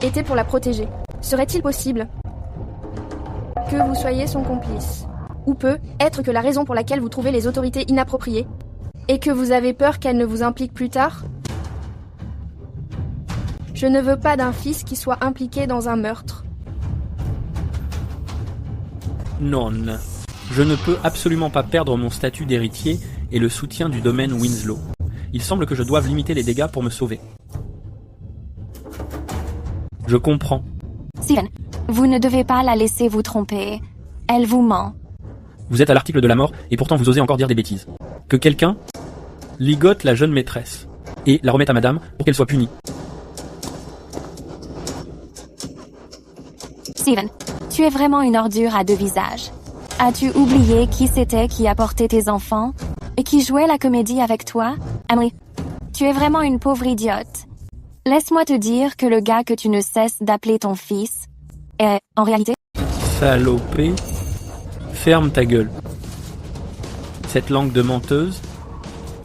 était pour la protéger. Serait-il possible que vous soyez son complice? Ou peut être que la raison pour laquelle vous trouvez les autorités inappropriées et que vous avez peur qu'elles ne vous impliquent plus tard? Je ne veux pas d'un fils qui soit impliqué dans un meurtre. Non, je ne peux absolument pas perdre mon statut d'héritier et le soutien du domaine Winslow. Il semble que je doive limiter les dégâts pour me sauver. Je comprends. Steven, vous ne devez pas la laisser vous tromper. Elle vous ment. Vous êtes à l'article de la mort et pourtant vous osez encore dire des bêtises. Que quelqu'un ligote la jeune maîtresse et la remette à madame pour qu'elle soit punie. Steven, tu es vraiment une ordure à deux visages. As-tu oublié qui c'était qui apportait tes enfants et qui jouait la comédie avec toi, Amory? Tu es vraiment une pauvre idiote. Laisse-moi te dire que le gars que tu ne cesses d'appeler ton fils est, en réalité... Salopé. Ferme ta gueule. Cette langue de menteuse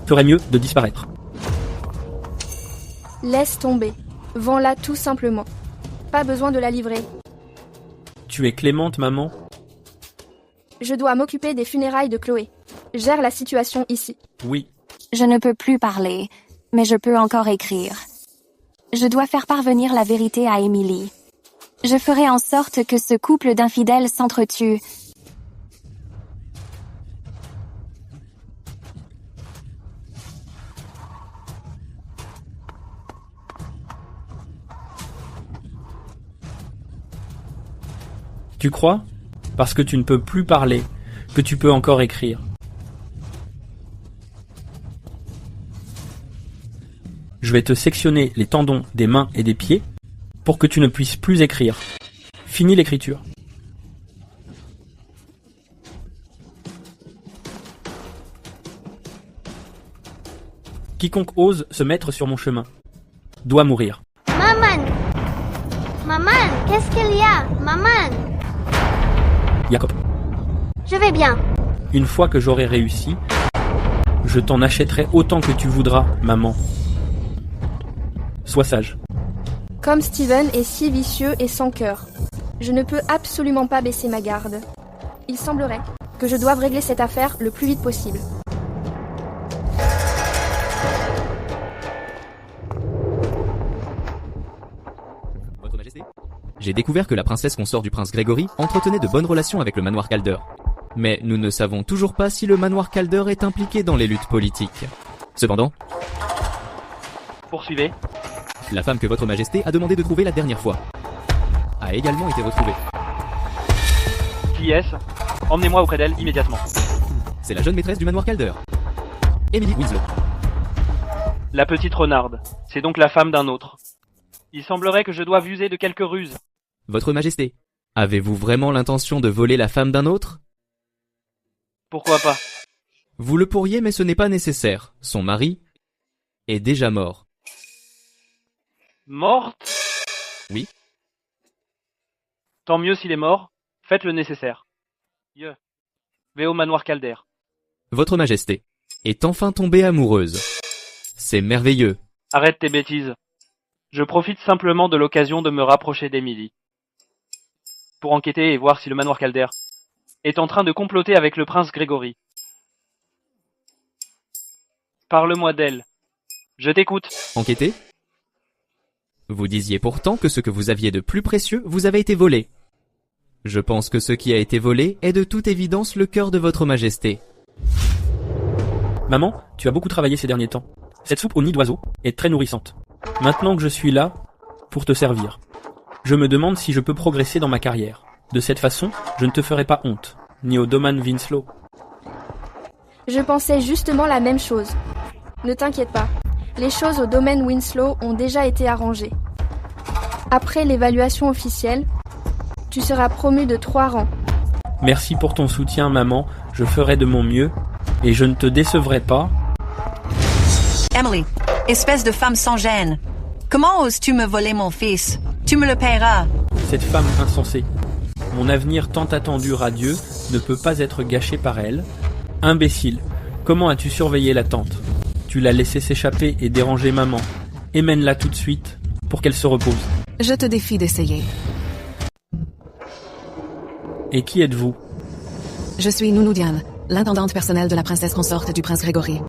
ferait mieux de disparaître. Laisse tomber. Vends-la tout simplement. Pas besoin de la livrer. Tu es clémente, maman? Je dois m'occuper des funérailles de Chloé. Gère la situation ici. Oui. Je ne peux plus parler, mais je peux encore écrire. Je dois faire parvenir la vérité à Emily. Je ferai en sorte que ce couple d'infidèles s'entretue. Tu crois? Parce que tu ne peux plus parler, que tu peux encore écrire. Je vais te sectionner les tendons des mains et des pieds pour que tu ne puisses plus écrire. Fini l'écriture. Quiconque ose se mettre sur mon chemin doit mourir. Maman! Maman, qu'est-ce qu'il y a? Maman! Jacob. Je vais bien. Une fois que j'aurai réussi, je t'en achèterai autant que tu voudras, maman. Sois sage. Comme Steven est si vicieux et sans cœur, je ne peux absolument pas baisser ma garde. Il semblerait que je doive régler cette affaire le plus vite possible. Votre Majesté, j'ai découvert que la princesse consort du prince Gregory entretenait de bonnes relations avec le manoir Calder. Mais nous ne savons toujours pas si le manoir Calder est impliqué dans les luttes politiques. Cependant, Poursuivez. la femme que votre majesté a demandé de trouver la dernière fois a également été retrouvée. Qui est-ce? Emmenez-moi auprès d'elle immédiatement. C'est la jeune maîtresse du manoir Calder, Emily Winslow. La petite renarde. C'est donc la femme d'un autre. Il semblerait que je doive user de quelques ruses. Votre majesté, avez-vous vraiment l'intention de voler la femme d'un autre? Pourquoi pas? Vous le pourriez, mais ce n'est pas nécessaire. Son mari est déjà mort. Morte? Oui. Tant mieux s'il est mort. Faites le nécessaire. Vais au manoir Calder. Votre majesté est enfin tombée amoureuse. C'est merveilleux. Arrête tes bêtises. Je profite simplement de l'occasion de me rapprocher d'Emily. pour enquêter et voir si le manoir Calder est en train de comploter avec le prince Grégory. Parle-moi d'elle. Je t'écoute. Enquêter? Vous disiez pourtant que ce que vous aviez de plus précieux vous avait été volé. Je pense que ce qui a été volé est de toute évidence le cœur de votre majesté. Maman, tu as beaucoup travaillé ces derniers temps. Cette soupe au nid d'oiseau est très nourrissante. Maintenant que je suis là pour te servir, je me demande si je peux progresser dans ma carrière. De cette façon, je ne te ferai pas honte, ni au domaine Winslow. Je pensais justement la même chose. Ne t'inquiète pas, les choses au domaine Winslow ont déjà été arrangées. Après l'évaluation officielle, tu seras promu de 3 rangs. Merci pour ton soutien, maman. Je ferai de mon mieux et je ne te décevrai pas. Emily, espèce de femme sans gêne. Comment oses-tu me voler mon fils? Tu me le paieras. Cette femme insensée. Mon avenir tant attendu radieux ne peut pas être gâché par elle. Imbécile, comment as-tu surveillé la tante? Tu l'as laissée s'échapper et déranger maman. Émène-la tout de suite pour qu'elle se repose. Je te défie d'essayer. Et qui êtes-vous? Je suis Nounou Diane, l'intendante personnelle de la princesse consorte du prince Grégory.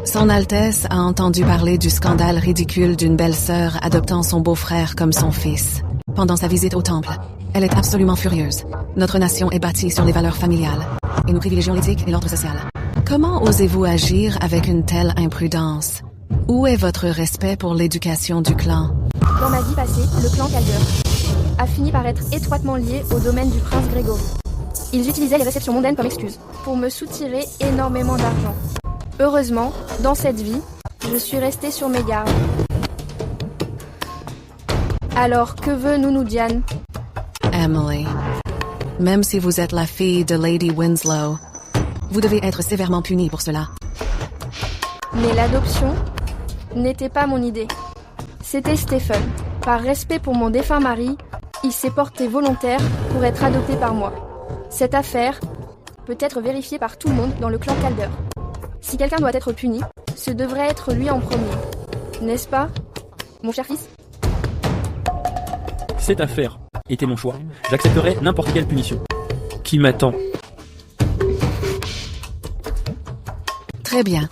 Son Altesse a entendu parler du scandale ridicule d'une belle-sœur adoptant son beau-frère comme son fils. Pendant sa visite au temple, elle est absolument furieuse. Notre nation est bâtie sur les valeurs familiales, et nous privilégions l'éthique et l'ordre social. Comment osez-vous agir avec une telle imprudence? Où est votre respect pour l'éducation du clan? Dans ma vie passée, le clan Calder a fini par être étroitement lié au domaine du prince Grégory. Ils utilisaient les réceptions mondaines comme excuse pour me soutirer énormément d'argent. Heureusement, dans cette vie, je suis restée sur mes gardes. Alors, que veut Nounou Diane? Emily, même si vous êtes la fille de Lady Winslow, vous devez être sévèrement punie pour cela. Mais l'adoption n'était pas mon idée. C'était Stephen. Par respect pour mon défunt mari, il s'est porté volontaire pour être adopté par moi. Cette affaire peut être vérifiée par tout le monde dans le clan Calder. Si quelqu'un doit être puni, ce devrait être lui en premier. N'est-ce pas, mon cher fils? Cette affaire était mon choix. J'accepterai n'importe quelle punition. Qui m'attend? Très bien.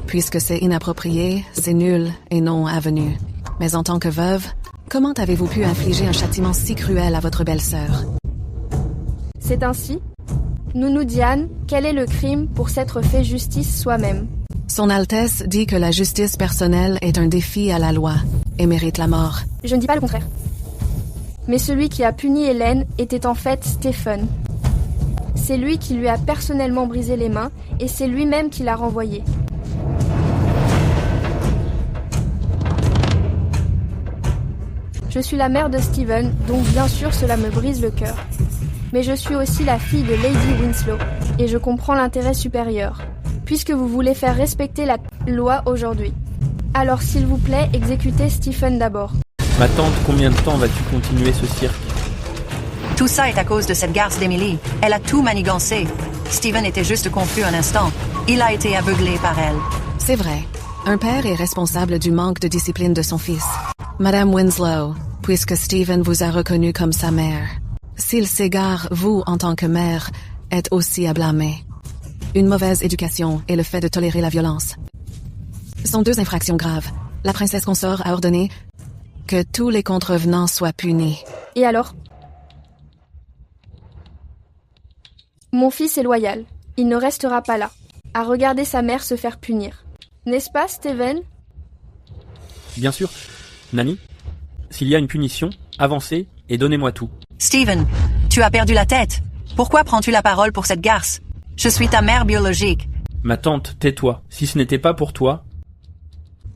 Puisque c'est inapproprié, c'est nul et non avenu. Mais en tant que veuve, comment avez-vous pu infliger un châtiment si cruel à votre belle-sœur? C'est ainsi. Nounou Diane, quel est le crime pour s'être fait justice soi-même? Son Altesse dit que la justice personnelle est un défi à la loi et mérite la mort. Je ne dis pas le contraire. Mais celui qui a puni Hélène était en fait Stephen. C'est lui qui lui a personnellement brisé les mains et c'est lui-même qui l'a renvoyé. Je suis la mère de Stephen, donc bien sûr cela me brise le cœur. Mais je suis aussi la fille de Lady Winslow, et je comprends l'intérêt supérieur, puisque vous voulez faire respecter la loi aujourd'hui. Alors s'il vous plaît, exécutez Stephen d'abord. Ma tante, combien de temps vas-tu continuer ce cirque? Tout ça est à cause de cette garce d'Emily. Elle a tout manigancé. Stephen était juste confus un instant. Il a été aveuglé par elle. C'est vrai. Un père est responsable du manque de discipline de son fils. Madame Winslow, puisque Stephen vous a reconnu comme sa mère, s'il s'égare, vous, en tant que mère, êtes aussi à blâmer. Une mauvaise éducation et le fait de tolérer la violence sont 2 infractions graves. La princesse consort a ordonné que tous les contrevenants soient punis. Et alors? Mon fils est loyal. Il ne restera pas là, à regarder sa mère se faire punir. N'est-ce pas, Stephen? Bien sûr. Nanny, s'il y a une punition, avancez et donnez-moi tout. Stephen, tu as perdu la tête. Pourquoi prends-tu la parole pour cette garce? Je suis ta mère biologique. Ma tante, tais-toi. Si ce n'était pas pour toi,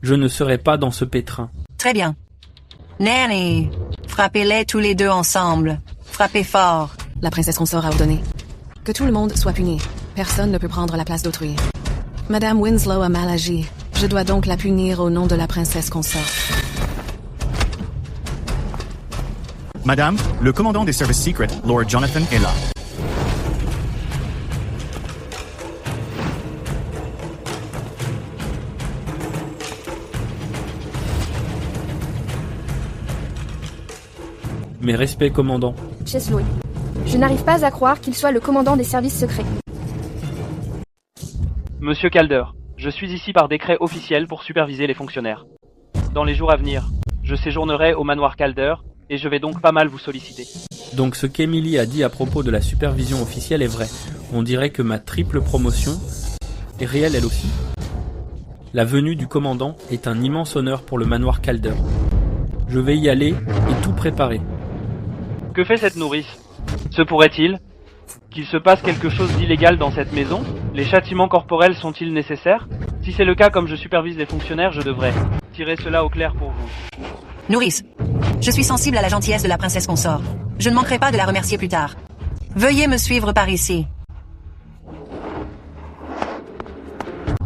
je ne serais pas dans ce pétrin. Très bien. Nanny, frappez-les tous les deux ensemble. Frappez fort. La princesse consort a ordonné que tout le monde soit puni. Personne ne peut prendre la place d'autrui. Madame Winslow a mal agi. Je dois donc la punir au nom de la princesse consort. Madame, le commandant des services secrets, Lord Jonathan, est là. Mes respects, commandant. Chesley, Je n'arrive pas à croire qu'il soit le commandant des services secrets. Monsieur Calder, je suis ici par décret officiel pour superviser les fonctionnaires. Dans les jours à venir, je séjournerai au manoir Calder et je vais donc pas mal vous solliciter. Donc ce qu'Emily a dit à propos de la supervision officielle est vrai. On dirait que ma triple promotion est réelle elle aussi. La venue du commandant est un immense honneur pour le manoir Calder. Je vais y aller et tout préparer. Que fait cette nourrice? Se pourrait-il qu'il se passe quelque chose d'illégal dans cette maison? Les châtiments corporels sont-ils nécessaires? Si c'est le cas, comme je supervise les fonctionnaires, je devrais tirer cela au clair pour vous. Nourrice, je suis sensible à la gentillesse de la princesse consort. Je ne manquerai pas de la remercier plus tard. Veuillez me suivre par ici.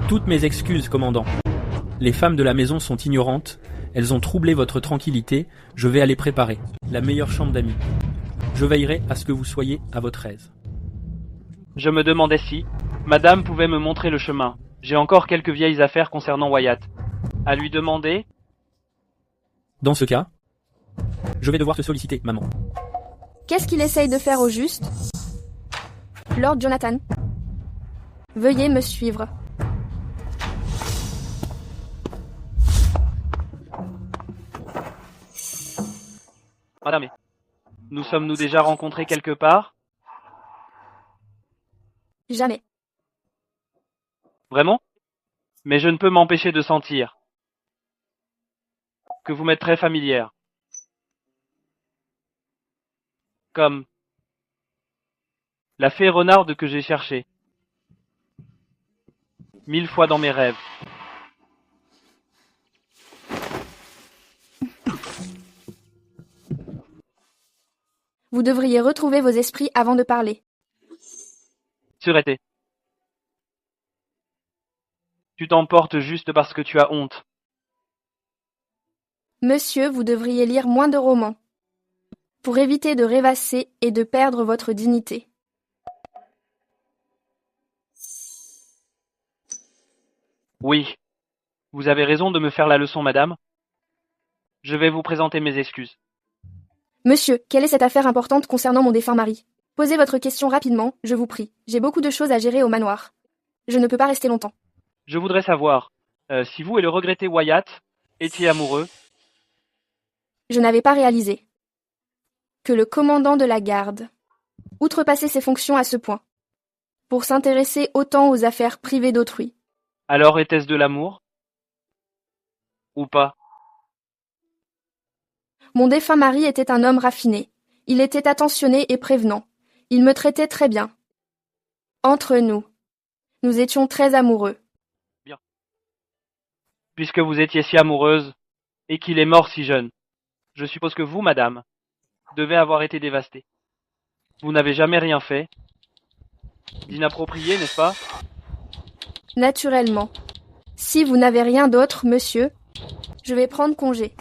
Toutes mes excuses, commandant. Les femmes de la maison sont ignorantes, elles ont troublé votre tranquillité, je vais aller préparer la meilleure chambre d'amis. Je veillerai à ce que vous soyez à votre aise. Je me demandais si madame pouvait me montrer le chemin. J'ai encore quelques vieilles affaires concernant Wyatt. À lui demander... Dans ce cas, je vais devoir te solliciter, maman. Qu'est-ce qu'il essaye de faire au juste? Lord Jonathan, veuillez me suivre. Madame, nous sommes-nous déjà rencontrés quelque part? Jamais. Vraiment? Mais je ne peux m'empêcher de sentir que vous m'êtes très familière. Comme la fée renarde que j'ai cherchée 1000 fois dans mes rêves. Vous devriez retrouver vos esprits avant de parler. Serait-ce? Tu t'emportes juste parce que tu as honte. Monsieur, vous devriez lire moins de romans, pour éviter de rêvasser et de perdre votre dignité. Oui, vous avez raison de me faire la leçon, madame. Je vais vous présenter mes excuses. Monsieur, quelle est cette affaire importante concernant mon défunt mari? Posez votre question rapidement, je vous prie. J'ai beaucoup de choses à gérer au manoir. Je ne peux pas rester longtemps. Je voudrais savoir si vous et le regretté Wyatt étiez amoureux. Je n'avais pas réalisé que le commandant de la garde outrepassait ses fonctions à ce point, pour s'intéresser autant aux affaires privées d'autrui. Alors était-ce de l'amour? Ou pas? Mon défunt mari était un homme raffiné. Il était attentionné et prévenant. Il me traitait très bien. Entre nous, nous étions très amoureux. Bien. Puisque vous étiez si amoureuse, et qu'il est mort si jeune, je suppose que vous, madame, devez avoir été dévastée. Vous n'avez jamais rien fait d'inapproprié, n'est-ce pas? Naturellement. Si vous n'avez rien d'autre, monsieur, je vais prendre congé.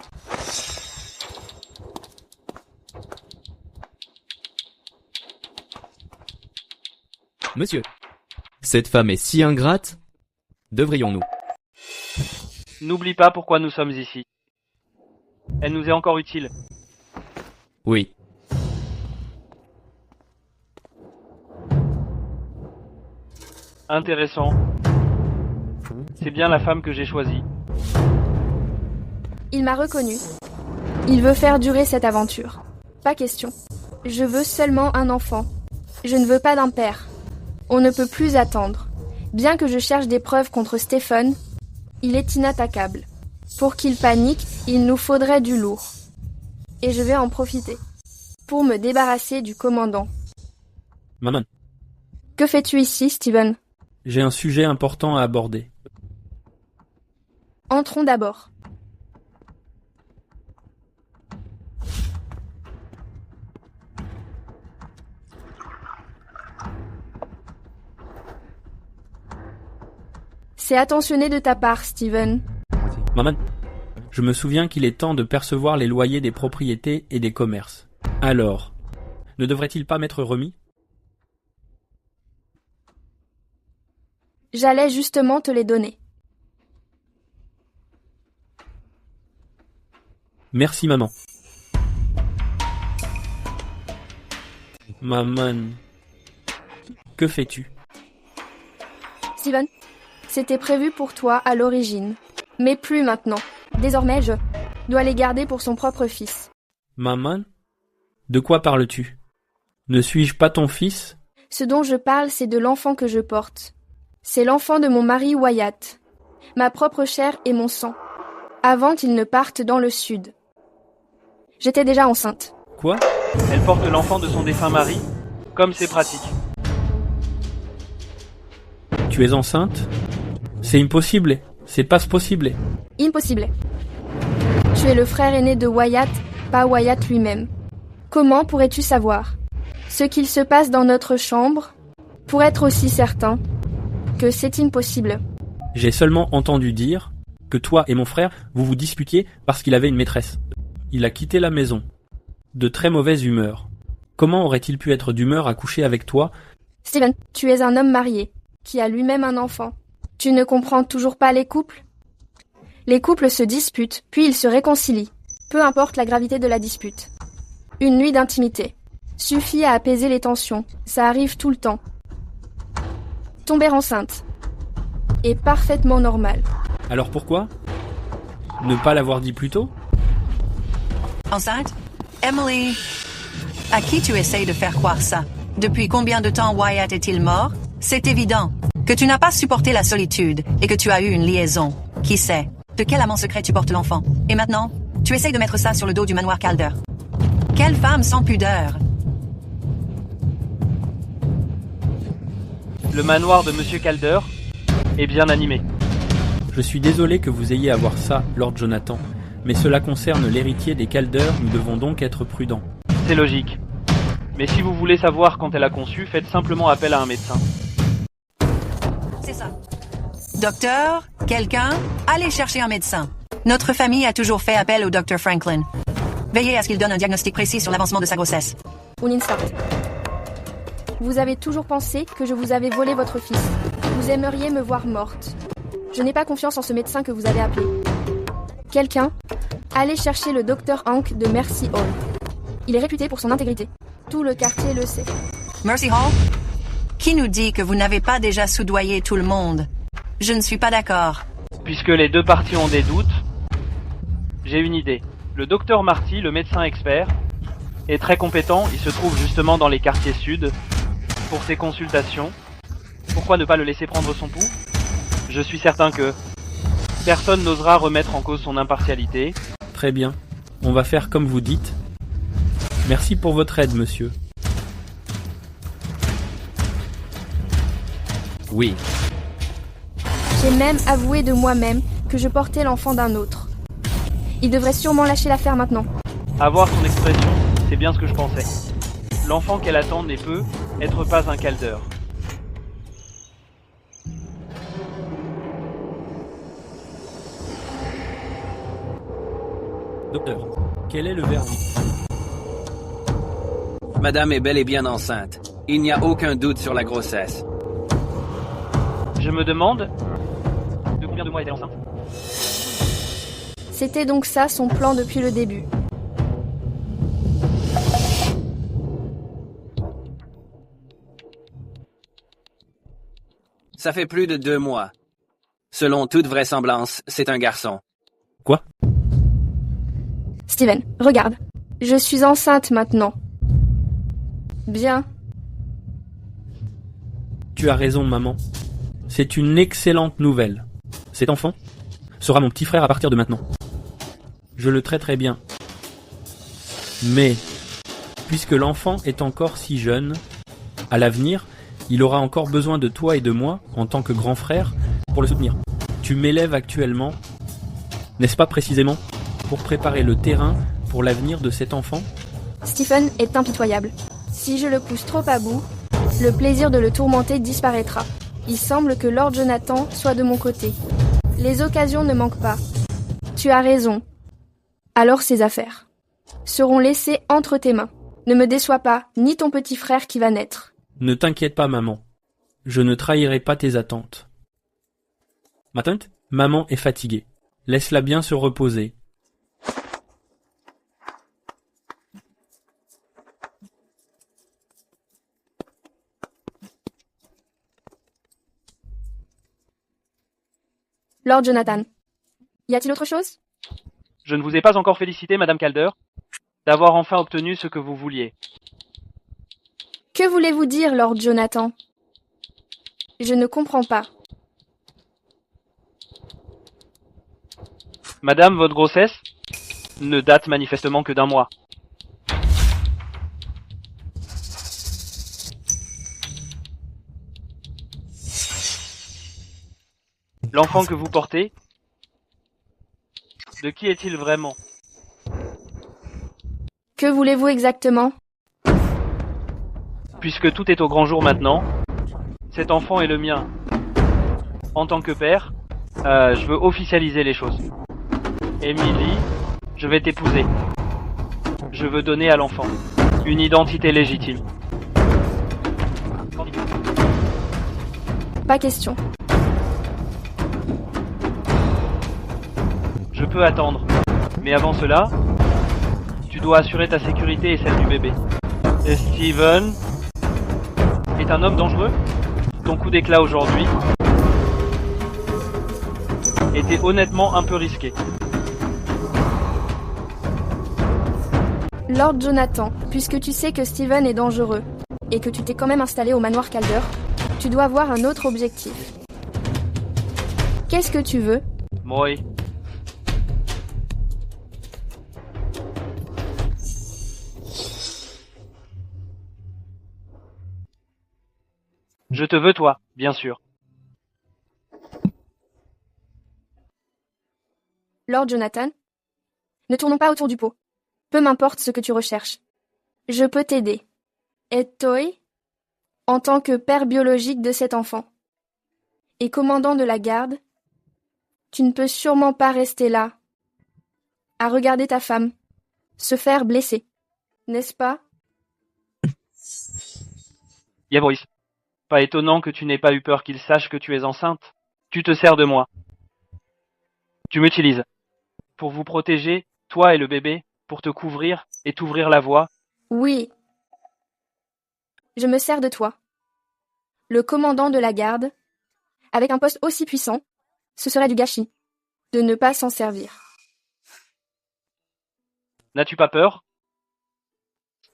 Monsieur, cette femme est si ingrate. Devrions-nous? N'oublie pas pourquoi nous sommes ici. Elle nous est encore utile. Oui. Intéressant. C'est bien la femme que j'ai choisie. Il m'a reconnu. Il veut faire durer cette aventure. Pas question. Je veux seulement un enfant. Je ne veux pas d'un père. On ne peut plus attendre. Bien que je cherche des preuves contre Stephen, il est inattaquable. Pour qu'il panique, il nous faudrait du lourd. Et je vais en profiter. Pour me débarrasser du commandant. Maman. Que fais-tu ici, Stephen? J'ai un sujet important à aborder. Entrons d'abord. C'est attentionné de ta part, Stephen. Maman, je me souviens qu'il est temps de percevoir les loyers des propriétés et des commerces. Alors, ne devrait-il pas m'être remis? J'allais justement te les donner. Merci, maman. Maman. Que fais-tu? Steven, c'était prévu pour toi à l'origine. Mais plus maintenant. Désormais, je dois les garder pour son propre fils. Maman? De quoi parles-tu? Ne suis-je pas ton fils? Ce dont je parle, c'est de l'enfant que je porte. C'est l'enfant de mon mari Wyatt. Ma propre chair et mon sang. Avant qu'il ne parte dans le sud. J'étais déjà enceinte. Quoi? Elle porte l'enfant de son défunt mari? Comme c'est pratique. Tu es enceinte? C'est impossible. C'est pas possible. Impossible. Tu es le frère aîné de Wyatt, pas Wyatt lui-même. Comment pourrais-tu savoir ce qu'il se passe dans notre chambre pour être aussi certain que c'est impossible? J'ai seulement entendu dire que toi et mon frère, vous vous disputiez parce qu'il avait une maîtresse. Il a quitté la maison. De très mauvaise humeur. Comment aurait-il pu être d'humeur à coucher avec toi? Steven, tu es un homme marié, qui a lui-même un enfant. Tu ne comprends toujours pas les couples? Les couples se disputent, puis ils se réconcilient. Peu importe la gravité de la dispute. Une nuit d'intimité suffit à apaiser les tensions. Ça arrive tout le temps. Tomber enceinte est parfaitement normal. Alors pourquoi? Ne pas l'avoir dit plus tôt? Enceinte? Emily, à qui tu essayes de faire croire ça? Depuis combien de temps Wyatt est-il mort? C'est évident que tu n'as pas supporté la solitude et que tu as eu une liaison. Qui sait? De quel amant secret tu portes l'enfant? Et maintenant, tu essayes de mettre ça sur le dos du manoir Calder. Quelle femme sans pudeur! Le manoir de Monsieur Calder est bien animé. Je suis désolé que vous ayez à voir ça, Lord Jonathan, mais cela concerne l'héritier des Calder, nous devons donc être prudents. C'est logique. Mais si vous voulez savoir quand elle a conçu, faites simplement appel à un médecin. C'est ça. Docteur, quelqu'un, allez chercher un médecin. Notre famille a toujours fait appel au Dr. Franklin. Veillez à ce qu'il donne un diagnostic précis sur l'avancement de sa grossesse. Uninstar. Vous avez toujours pensé que je vous avais volé votre fils. Vous aimeriez me voir morte. Je n'ai pas confiance en ce médecin que vous avez appelé. Quelqu'un, allez chercher le Dr. Hank de Mercy Hall. Il est réputé pour son intégrité. Tout le quartier le sait. Mercy Hall? Qui nous dit que vous n'avez pas déjà soudoyé tout le monde? Je ne suis pas d'accord. Puisque les deux parties ont des doutes, j'ai une idée. Le docteur Marty, le médecin expert, est très compétent. Il se trouve justement dans les quartiers sud pour ses consultations. Pourquoi ne pas le laisser prendre son pouls? Je suis certain que personne n'osera remettre en cause son impartialité. Très bien. On va faire comme vous dites. Merci pour votre aide, monsieur. Oui. J'ai même avoué de moi-même que je portais l'enfant d'un autre. Il devrait sûrement lâcher l'affaire maintenant. À voir son expression, c'est bien ce que je pensais. L'enfant qu'elle attend ne peut être pas un Calder. Docteur, quel est le verdict? Madame est bel et bien enceinte. Il n'y a aucun doute sur la grossesse. Je me demande de combien de mois est-elle enceinte? C'était donc ça son plan depuis le début. Ça fait plus de 2 mois. Selon toute vraisemblance, c'est un garçon. Quoi? Steven, regarde. Je suis enceinte maintenant. Bien. Tu as raison, maman. C'est une excellente nouvelle. Cet enfant sera mon petit frère à partir de maintenant. Je le traiterai bien. Mais, puisque l'enfant est encore si jeune, à l'avenir, il aura encore besoin de toi et de moi, en tant que grand frère, pour le soutenir. Tu m'élèves actuellement, n'est-ce pas précisément, pour préparer le terrain pour l'avenir de cet enfant? Stephen est impitoyable. Si je le pousse trop à bout, le plaisir de le tourmenter disparaîtra. Il semble que Lord Jonathan soit de mon côté. Les occasions ne manquent pas. Tu as raison. Alors ces affaires seront laissées entre tes mains. Ne me déçois pas, ni ton petit frère qui va naître. Ne t'inquiète pas, maman. Je ne trahirai pas tes attentes. Ma tante, maman est fatiguée. Laisse-la bien se reposer. Lord Jonathan. Y a-t-il autre chose? Je ne vous ai pas encore félicité, Madame Calder, d'avoir enfin obtenu ce que vous vouliez. Que voulez-vous dire, Lord Jonathan? Je ne comprends pas. Madame, votre grossesse ne date manifestement que d'1 mois. L'enfant que vous portez, de qui est-il vraiment? Que voulez-vous exactement? Puisque tout est au grand jour maintenant, cet enfant est le mien. En tant que père, je veux officialiser les choses. Émilie, je vais t'épouser. Je veux donner à l'enfant une identité légitime. Pas question. Je peux attendre, mais avant cela, tu dois assurer ta sécurité et celle du bébé. Et Steven est un homme dangereux. Ton coup d'éclat aujourd'hui était honnêtement un peu risqué. Lord Jonathan, puisque tu sais que Steven est dangereux, et que tu t'es quand même installé au manoir Calder, tu dois avoir un autre objectif. Qu'est-ce que tu veux? Moi. Je te veux toi, bien sûr. Lord Jonathan, ne tournons pas autour du pot. Peu m'importe ce que tu recherches. Je peux t'aider. Et toi, en tant que père biologique de cet enfant, et commandant de la garde, tu ne peux sûrement pas rester là, à regarder ta femme se faire blesser, n'est-ce pas? Yavris, pas étonnant que tu n'aies pas eu peur qu'il sache que tu es enceinte. Tu te sers de moi. Tu m'utilises. Pour vous protéger, toi et le bébé, pour te couvrir et t'ouvrir la voie. Oui. Je me sers de toi. Le commandant de la garde, avec un poste aussi puissant, ce serait du gâchis de ne pas s'en servir. N'as-tu pas peur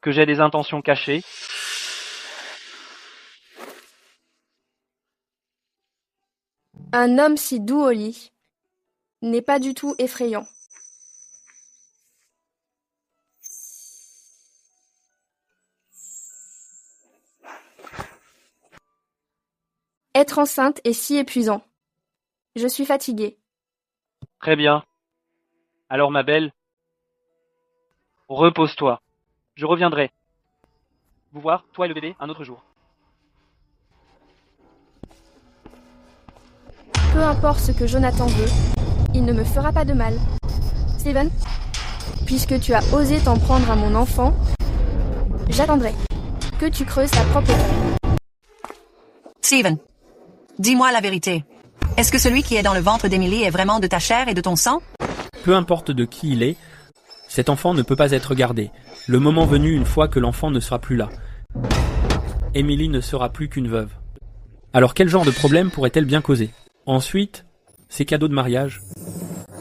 que j'ai des intentions cachées? Un homme si doux au lit n'est pas du tout effrayant. Être enceinte est si épuisant. Je suis fatiguée. Très bien. Alors ma belle, repose-toi. Je reviendrai vous voir, toi et le bébé, un autre jour. Peu importe ce que Jonathan veut, il ne me fera pas de mal. Steven, puisque tu as osé t'en prendre à mon enfant, j'attendrai que tu creuses ta propre tombe. Steven, dis-moi la vérité. Est-ce que celui qui est dans le ventre d'Emily est vraiment de ta chair et de ton sang? Peu importe de qui il est, cet enfant ne peut pas être gardé. Le moment venu, une fois que l'enfant ne sera plus là. Emily ne sera plus qu'une veuve. Alors quel genre de problème pourrait-elle bien causer? Ensuite, ses cadeaux de mariage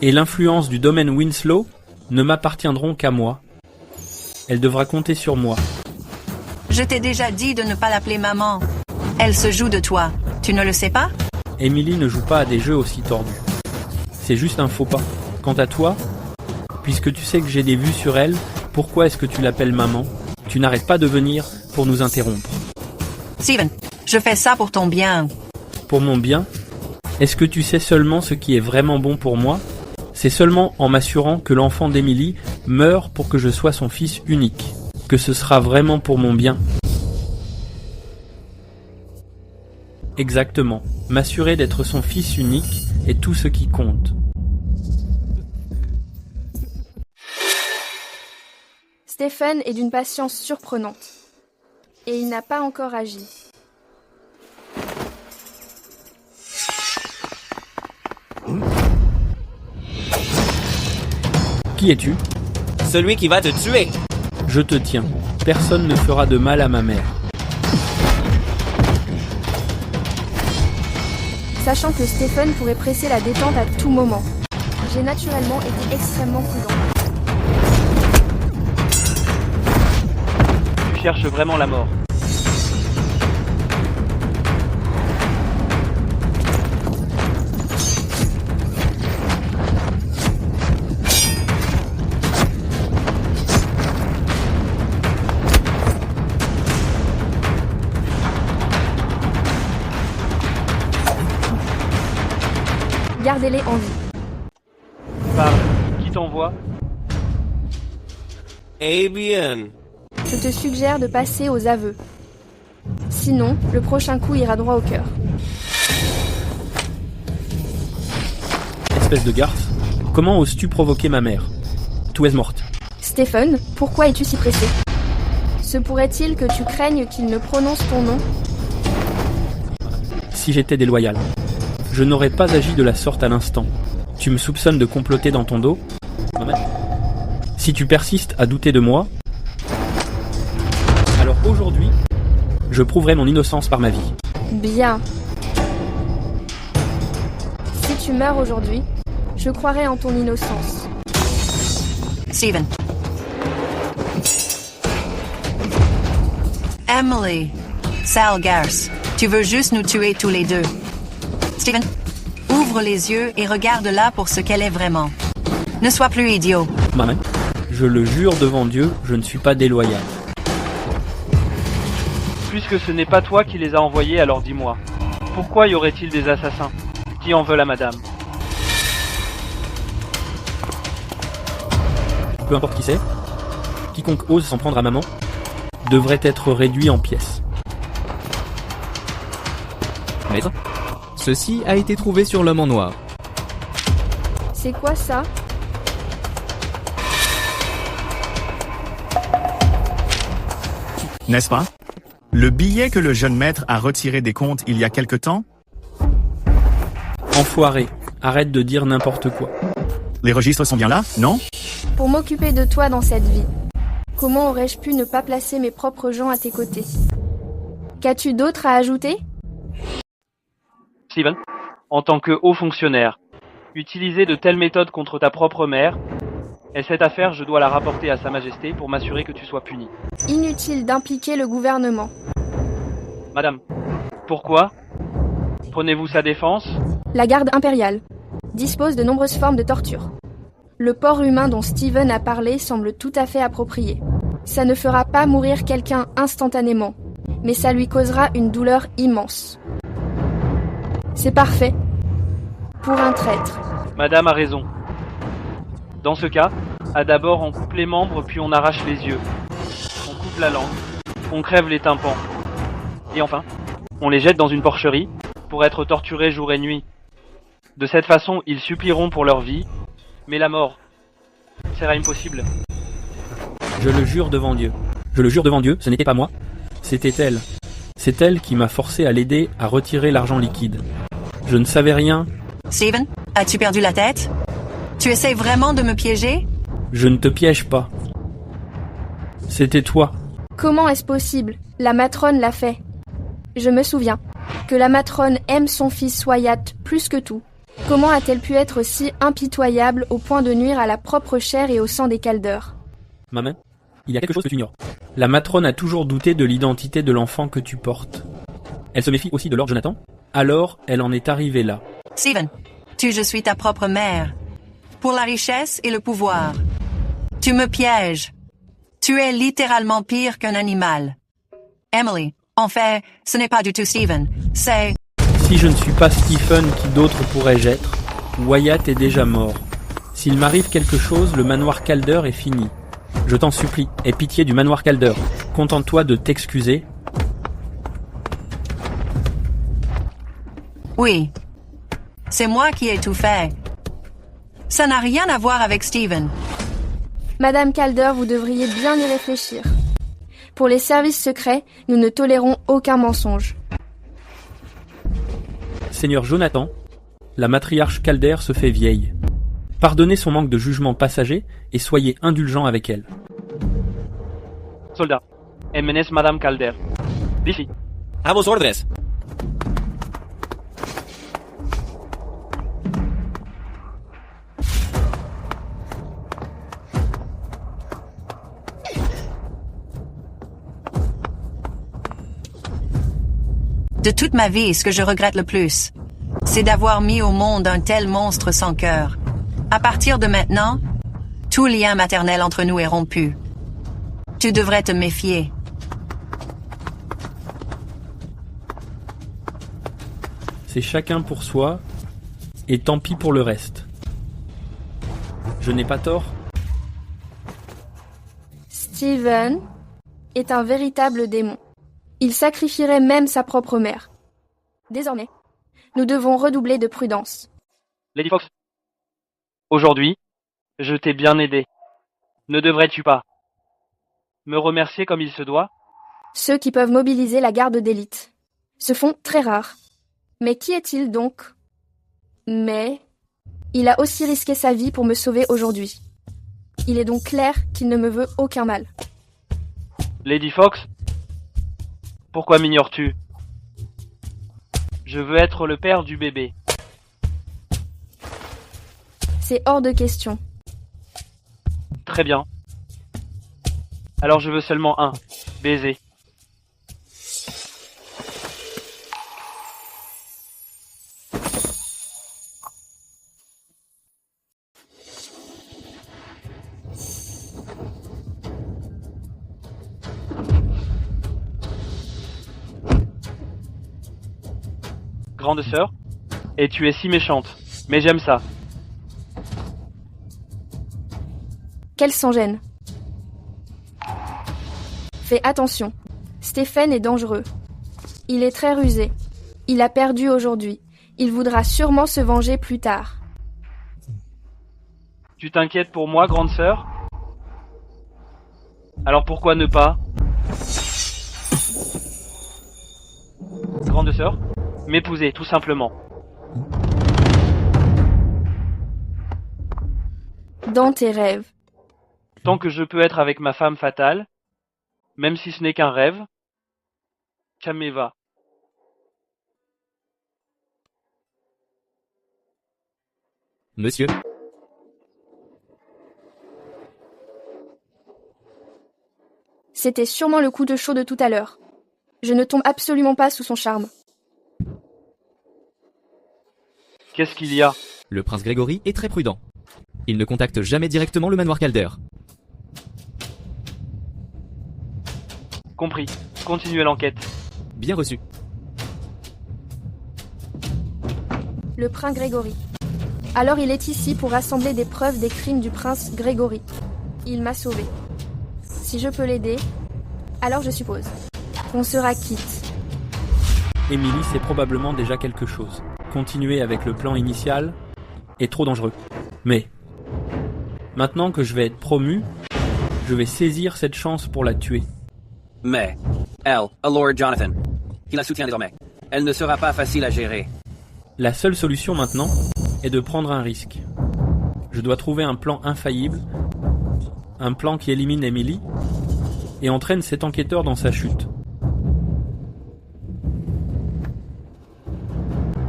et l'influence du domaine Winslow ne m'appartiendront qu'à moi. Elle devra compter sur moi. Je t'ai déjà dit de ne pas l'appeler maman. Elle se joue de toi. Tu ne le sais pas? Emily ne joue pas à des jeux aussi tordus. C'est juste un faux pas. Quant à toi, puisque tu sais que j'ai des vues sur elle, pourquoi est-ce que tu l'appelles maman? Tu n'arrêtes pas de venir pour nous interrompre. Steven, je fais ça pour ton bien. Pour mon bien? Est-ce que tu sais seulement ce qui est vraiment bon pour moi? C'est seulement en m'assurant que l'enfant d'Emily meurt pour que je sois son fils unique, que ce sera vraiment pour mon bien. Exactement. M'assurer d'être son fils unique est tout ce qui compte. Stephen est d'une patience surprenante. Et il n'a pas encore agi. Qui es-tu? Celui qui va te tuer. Je te tiens. Personne ne fera de mal à ma mère. sachant que Stephen pourrait presser la détente à tout moment. J'ai naturellement été extrêmement prudent. Tu cherches vraiment la mort. Gardez-les en vie. Parle. Qui t'envoie? Eh bien. Je te suggère de passer aux aveux. Sinon, le prochain coup ira droit au cœur. Espèce de garce, comment oses-tu provoquer ma mère? Tu es morte. Stephen, pourquoi es-tu si pressé? Se pourrait-il que tu craignes qu'il ne prononce ton nom? Si j'étais déloyal, je n'aurais pas agi de la sorte à l'instant. Tu me soupçonnes de comploter dans ton dos? Si tu persistes à douter de moi, alors aujourd'hui, je prouverai mon innocence par ma vie. Bien. Si tu meurs aujourd'hui, je croirai en ton innocence. Stephen. Emily. Sale garce. Tu veux juste nous tuer tous les deux. Stephen, ouvre les yeux et regarde-la pour ce qu'elle est vraiment. Ne sois plus idiot. Maman, je le jure devant Dieu, je ne suis pas déloyal. Puisque ce n'est pas toi qui les a envoyés, alors dis-moi. Pourquoi y aurait-il des assassins? Qui en veulent à madame? Peu importe qui c'est, quiconque ose s'en prendre à maman devrait être réduit en pièces. Maître, ceci a été trouvé sur l'homme en noir. C'est quoi ça? N'est-ce pas? Le billet que le jeune maître a retiré des comptes il y a quelque temps? Enfoiré, arrête de dire n'importe quoi. Les registres sont bien là, non? Pour m'occuper de toi dans cette vie, comment aurais-je pu ne pas placer mes propres gens à tes côtés? Qu'as-tu d'autre à ajouter? Stephen, en tant que haut fonctionnaire, utiliser de telles méthodes contre ta propre mère, et cette affaire, je dois la rapporter à Sa Majesté pour m'assurer que tu sois puni. Inutile d'impliquer le gouvernement. Madame, pourquoi? Prenez-vous sa défense? La garde impériale dispose de nombreuses formes de torture. Le porc humain dont Stephen a parlé semble tout à fait approprié. Ça ne fera pas mourir quelqu'un instantanément, mais ça lui causera une douleur immense. C'est parfait. Pour un traître. Madame a raison. Dans ce cas, d'abord on coupe les membres puis on arrache les yeux. On coupe la langue. On crève les tympans. Et enfin, on les jette dans une porcherie pour être torturés jour et nuit. De cette façon, ils supplieront pour leur vie, mais la mort sera impossible. Je le jure devant Dieu. Je le jure devant Dieu, ce n'était pas moi. C'était elle. C'est elle qui m'a forcé à l'aider à retirer l'argent liquide. Je ne savais rien. Stephen, as-tu perdu la tête? Tu essaies vraiment de me piéger? Je ne te piège pas. C'était toi. Comment est-ce possible? La matrone l'a fait. Je me souviens que la matrone aime son fils Wyatt plus que tout. Comment a-t-elle pu être si impitoyable au point de nuire à la propre chair et au sang des Calders? Maman, il y a quelque chose que tu ignores. La matrone a toujours douté de l'identité de l'enfant que tu portes. Elle se méfie aussi de Lord Jonathan. Alors, elle en est arrivée là. Stephen, je suis ta propre mère. Pour la richesse et le pouvoir. Tu me pièges. Tu es littéralement pire qu'un animal. Emily, en fait, ce n'est pas du tout Stephen, c'est... Si je ne suis pas Stephen, qui d'autre pourrais-je être? Wyatt est déjà mort. S'il m'arrive quelque chose, le manoir Calder est fini. Je t'en supplie, aie pitié du manoir Calder. Contente-toi de t'excuser. Oui. C'est moi qui ai tout fait. Ça n'a rien à voir avec Stephen. Madame Calder, vous devriez bien y réfléchir. Pour les services secrets, nous ne tolérons aucun mensonge. Seigneur Jonathan, la matriarche Calder se fait vieille. Pardonnez son manque de jugement passager et soyez indulgents avec elle. Soldat, emmenez Madame Calder. D'ici. A vos órdenes. De toute ma vie, ce que je regrette le plus, c'est d'avoir mis au monde un tel monstre sans cœur. À partir de maintenant, tout lien maternel entre nous est rompu. Tu devrais te méfier. C'est chacun pour soi, et tant pis pour le reste. Je n'ai pas tort. Steven est un véritable démon. Il sacrifierait même sa propre mère. Désormais, nous devons redoubler de prudence. Lady Fox, aujourd'hui, je t'ai bien aidé. Ne devrais-tu pas me remercier comme il se doit? Ceux qui peuvent mobiliser la garde d'élite se font très rares. Mais qui est-il donc? Mais il a aussi risqué sa vie pour me sauver aujourd'hui. Il est donc clair qu'il ne me veut aucun mal. Lady Fox, pourquoi m'ignores-tu? Je veux être le père du bébé. C'est hors de question. Très bien. Alors je veux seulement un baiser. Grande sœur, et tu es si méchante, mais j'aime ça. Quel sans-gêne. Fais attention. Stephen est dangereux. Il est très rusé. Il a perdu aujourd'hui. Il voudra sûrement se venger plus tard. Tu t'inquiètes pour moi, grande sœur? Alors pourquoi ne pas? Grande sœur, m'épouser, tout simplement. Dans tes rêves. Tant que je peux être avec ma femme fatale, même si ce n'est qu'un rêve, Kameva. Monsieur. C'était sûrement le coup de chaud de tout à l'heure. Je ne tombe absolument pas sous son charme. Qu'est-ce qu'il y a? Le prince Grégory est très prudent. Il ne contacte jamais directement le manoir Calder. Compris. Continuez l'enquête. Bien reçu. Le prince Grégory. Alors il est ici pour rassembler des preuves des crimes du prince Grégory. Il m'a sauvé. Si je peux l'aider, alors je suppose qu'on sera quitte. Emily sait probablement déjà quelque chose. Continuer avec le plan initial est trop dangereux. Mais, maintenant que je vais être promu, je vais saisir cette chance pour la tuer. Mais, elle, à Lord Jonathan, qui la soutient désormais, elle ne sera pas facile à gérer. La seule solution maintenant est de prendre un risque. Je dois trouver un plan infaillible, un plan qui élimine Emily et entraîne cet enquêteur dans sa chute.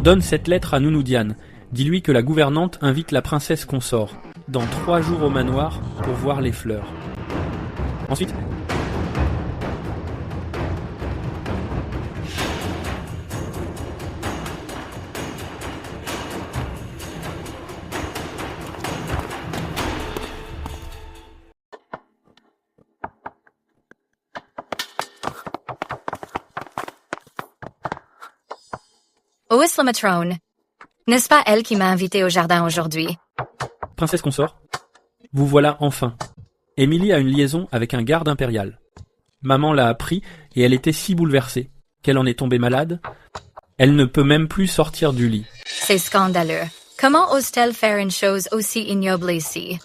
Donne cette lettre à Nounoudiane. Dis-lui que la gouvernante invite la princesse consort dans 3 jours au manoir pour voir les fleurs. Ensuite, Où est la matrone? N'est-ce pas elle qui m'a invité au jardin aujourd'hui? princesse consort, vous voilà enfin. Emily a une liaison avec un garde impérial. Maman l'a appris et elle était si bouleversée qu'elle en est tombée malade. Elle ne peut même plus sortir du lit. C'est scandaleux. Comment ose-t-elle faire une chose aussi ignoble ici?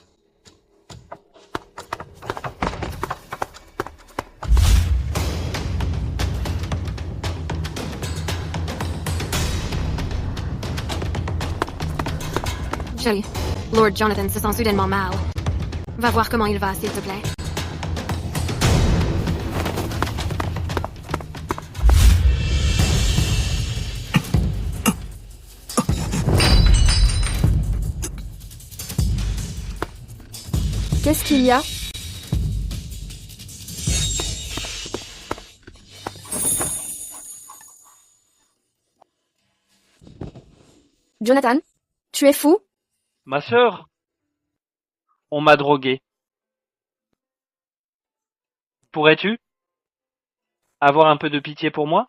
Jolie. Lord Jonathan se sent soudainement mal. Va voir comment il va, s'il te plaît. Qu'est-ce qu'il y a? Jonathan, tu es fou? Ma sœur? On m'a drogué. Pourrais-tu avoir un peu de pitié pour moi?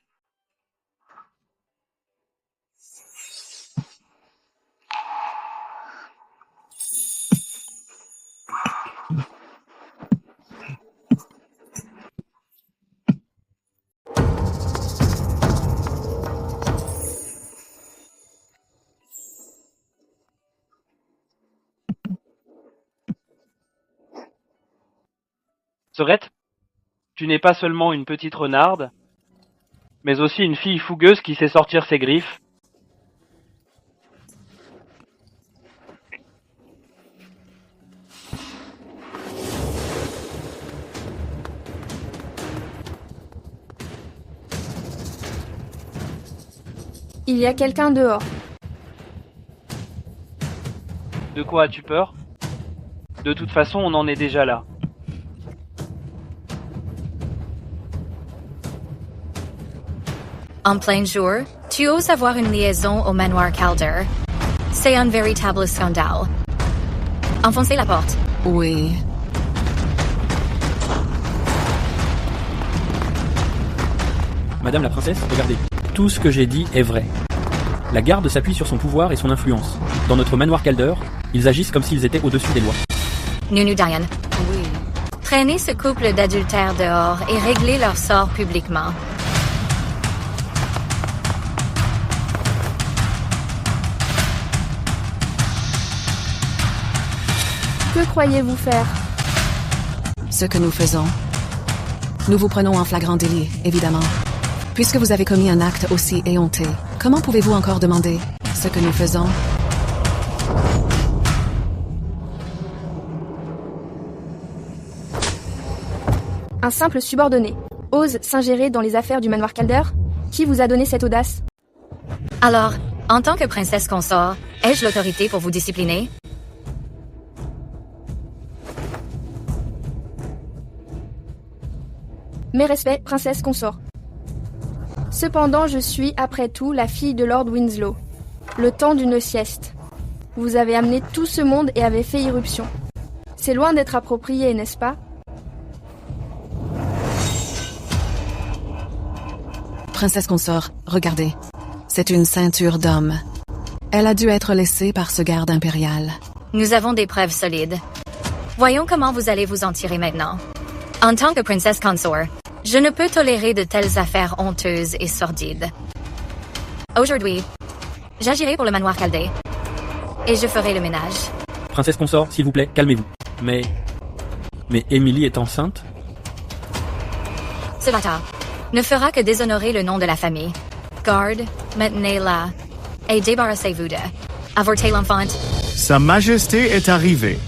Sorette, tu n'es pas seulement une petite renarde, mais aussi une fille fougueuse qui sait sortir ses griffes. Il y a quelqu'un dehors. De quoi as-tu peur? De toute façon, on en est déjà là. En plein jour, tu oses avoir une liaison au manoir Calder. C'est un véritable scandale. Enfoncez la porte. Oui. Madame la princesse, regardez. Tout ce que j'ai dit est vrai. La garde s'appuie sur son pouvoir et son influence. Dans notre manoir Calder, ils agissent comme s'ils étaient au-dessus des lois. Nunu Diane. Oui. Traînez ce couple d'adultères dehors et réglez leur sort publiquement. Que croyez-vous faire? Ce que nous faisons. Nous vous prenons en flagrant délit, évidemment. Puisque vous avez commis un acte aussi éhonté, comment pouvez-vous encore demander ce que nous faisons? Un simple subordonné ose s'ingérer dans les affaires du manoir Calder? Qui vous a donné cette audace? Alors, en tant que princesse consort, ai-je l'autorité pour vous discipliner? Mes respects, princesse consort. Cependant, je suis, après tout, la fille de Lord Winslow. Le temps d'une sieste. Vous avez amené tout ce monde et avez fait irruption. C'est loin d'être approprié, n'est-ce pas? Princesse consort, regardez. C'est une ceinture d'homme. Elle a dû être laissée par ce garde impérial. Nous avons des preuves solides. Voyons comment vous allez vous en tirer maintenant. En tant que princesse consort, je ne peux tolérer de telles affaires honteuses et sordides. Aujourd'hui, j'agirai pour le manoir Calder. Et je ferai le ménage. Princesse consort, s'il vous plaît, calmez-vous. Mais Emily est enceinte? Ce bâtard ne fera que déshonorer le nom de la famille. Garde, maintenez-la. Et débarrassez-vous de. Avortez l'enfant. Sa Majesté est arrivée.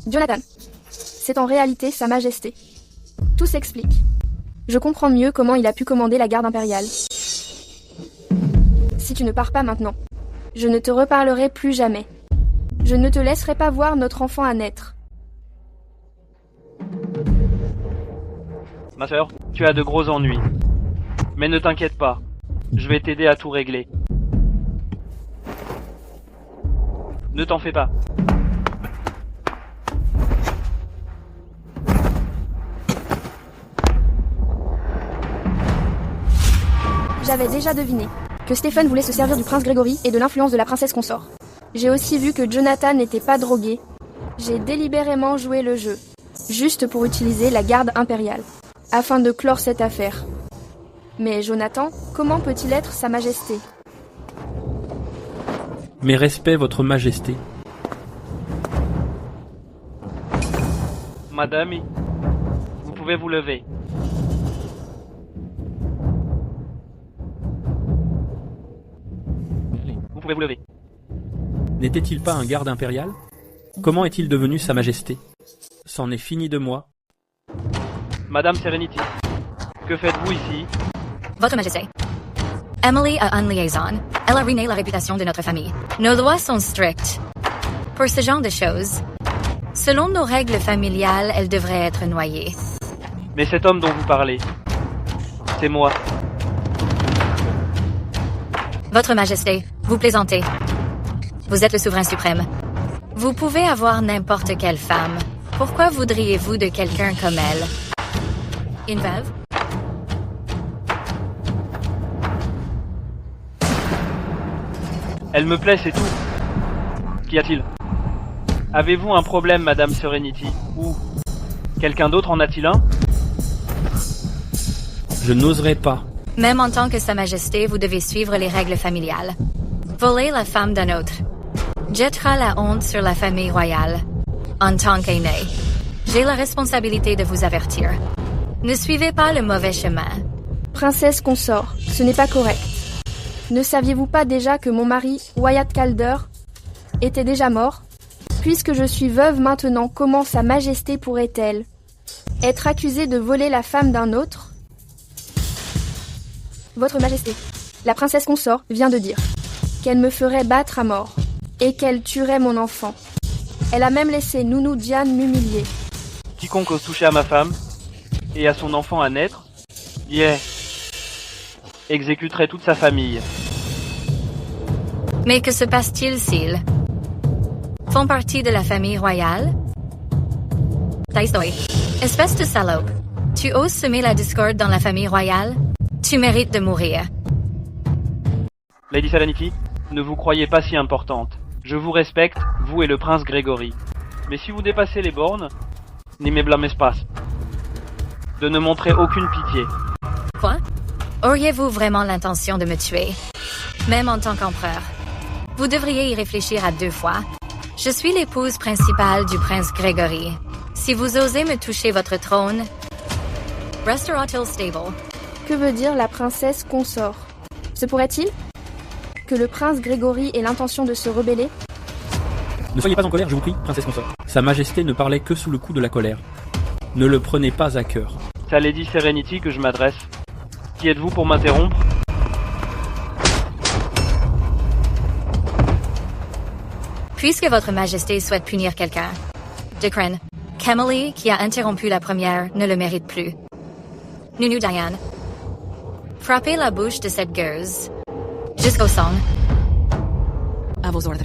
Jonathan, c'est en réalité Sa Majesté. Tout s'explique. Je comprends mieux comment il a pu commander la garde impériale. Si tu ne pars pas maintenant, je ne te reparlerai plus jamais. Je ne te laisserai pas voir notre enfant à naître. Ma sœur, tu as de gros ennuis. Mais ne t'inquiète pas, je vais t'aider à tout régler. Ne t'en fais pas. J'avais déjà deviné que Stephen voulait se servir du prince Gregory et de l'influence de la princesse consort. J'ai aussi vu que Jonathan n'était pas drogué. J'ai délibérément joué le jeu, juste pour utiliser la garde impériale, afin de clore cette affaire. Mais Jonathan, comment peut-il être Sa Majesté? Mes respects, votre Majesté. Madame, vous pouvez vous lever. Vous pouvez vous lever. N'était-il pas un garde impérial? Comment est-il devenu Sa Majesté? C'en est fini de moi. Madame Serenity, que faites-vous ici? Votre Majesté. Emily a une liaison. Elle a ruiné la réputation de notre famille. Nos lois sont strictes. Pour ce genre de choses, selon nos règles familiales, elle devrait être noyée. Mais cet homme dont vous parlez, c'est moi. Votre Majesté, vous plaisantez. Vous êtes le souverain suprême. Vous pouvez avoir n'importe quelle femme. Pourquoi voudriez-vous de quelqu'un comme elle? Une veuve? Elle me plaît, c'est tout. Qu'y a-t-il? Avez-vous un problème, Madame Serenity? Ou quelqu'un d'autre en a-t-il un? Je n'oserais pas. Même en tant que Sa Majesté, vous devez suivre les règles familiales. Voler la femme d'un autre jettera la honte sur la famille royale. En tant qu'aîné, j'ai la responsabilité de vous avertir. Ne suivez pas le mauvais chemin. Princesse consort, ce n'est pas correct. Ne saviez-vous pas déjà que mon mari, Wyatt Calder, était déjà mort? Puisque je suis veuve maintenant, comment Sa Majesté pourrait-elle être accusée de voler la femme d'un autre? Votre Majesté, la princesse consort vient de dire qu'elle me ferait battre à mort et qu'elle tuerait mon enfant. Elle a même laissé Nounou Diane m'humilier. Quiconque ose toucher à ma femme et à son enfant à naître, exécuterait toute sa famille. Mais que se passe-t-il s'ils font partie de la famille royale? Taistoy, espèce de salope, tu oses semer la discorde dans la famille royale? Tu mérites de mourir. Lady Serenity, ne vous croyez pas si importante. Je vous respecte, vous et le prince Gregory. Mais si vous dépassez les bornes, ne me blâmez pas. De ne montrer aucune pitié. Quoi? Auriez-vous vraiment l'intention de me tuer? Même en tant qu'empereur. Vous devriez y réfléchir à 2 fois. Je suis l'épouse principale du prince Gregory. Si vous osez me toucher votre trône, restera-t-il stable? Que veut dire la princesse consort? Se pourrait-il que le prince Gregory ait l'intention de se rebeller? Ne soyez pas en colère, je vous prie, princesse consort. Sa Majesté ne parlait que sous le coup de la colère. Ne le prenez pas à cœur. C'est à Lady Serenity que je m'adresse. Qui êtes-vous pour m'interrompre? Puisque votre Majesté souhaite punir quelqu'un, Decren, Camille, qui a interrompu la première, ne le mérite plus. Nounou Diane, frappez la bouche de cette gueuse jusqu'au sang. À vos ordres.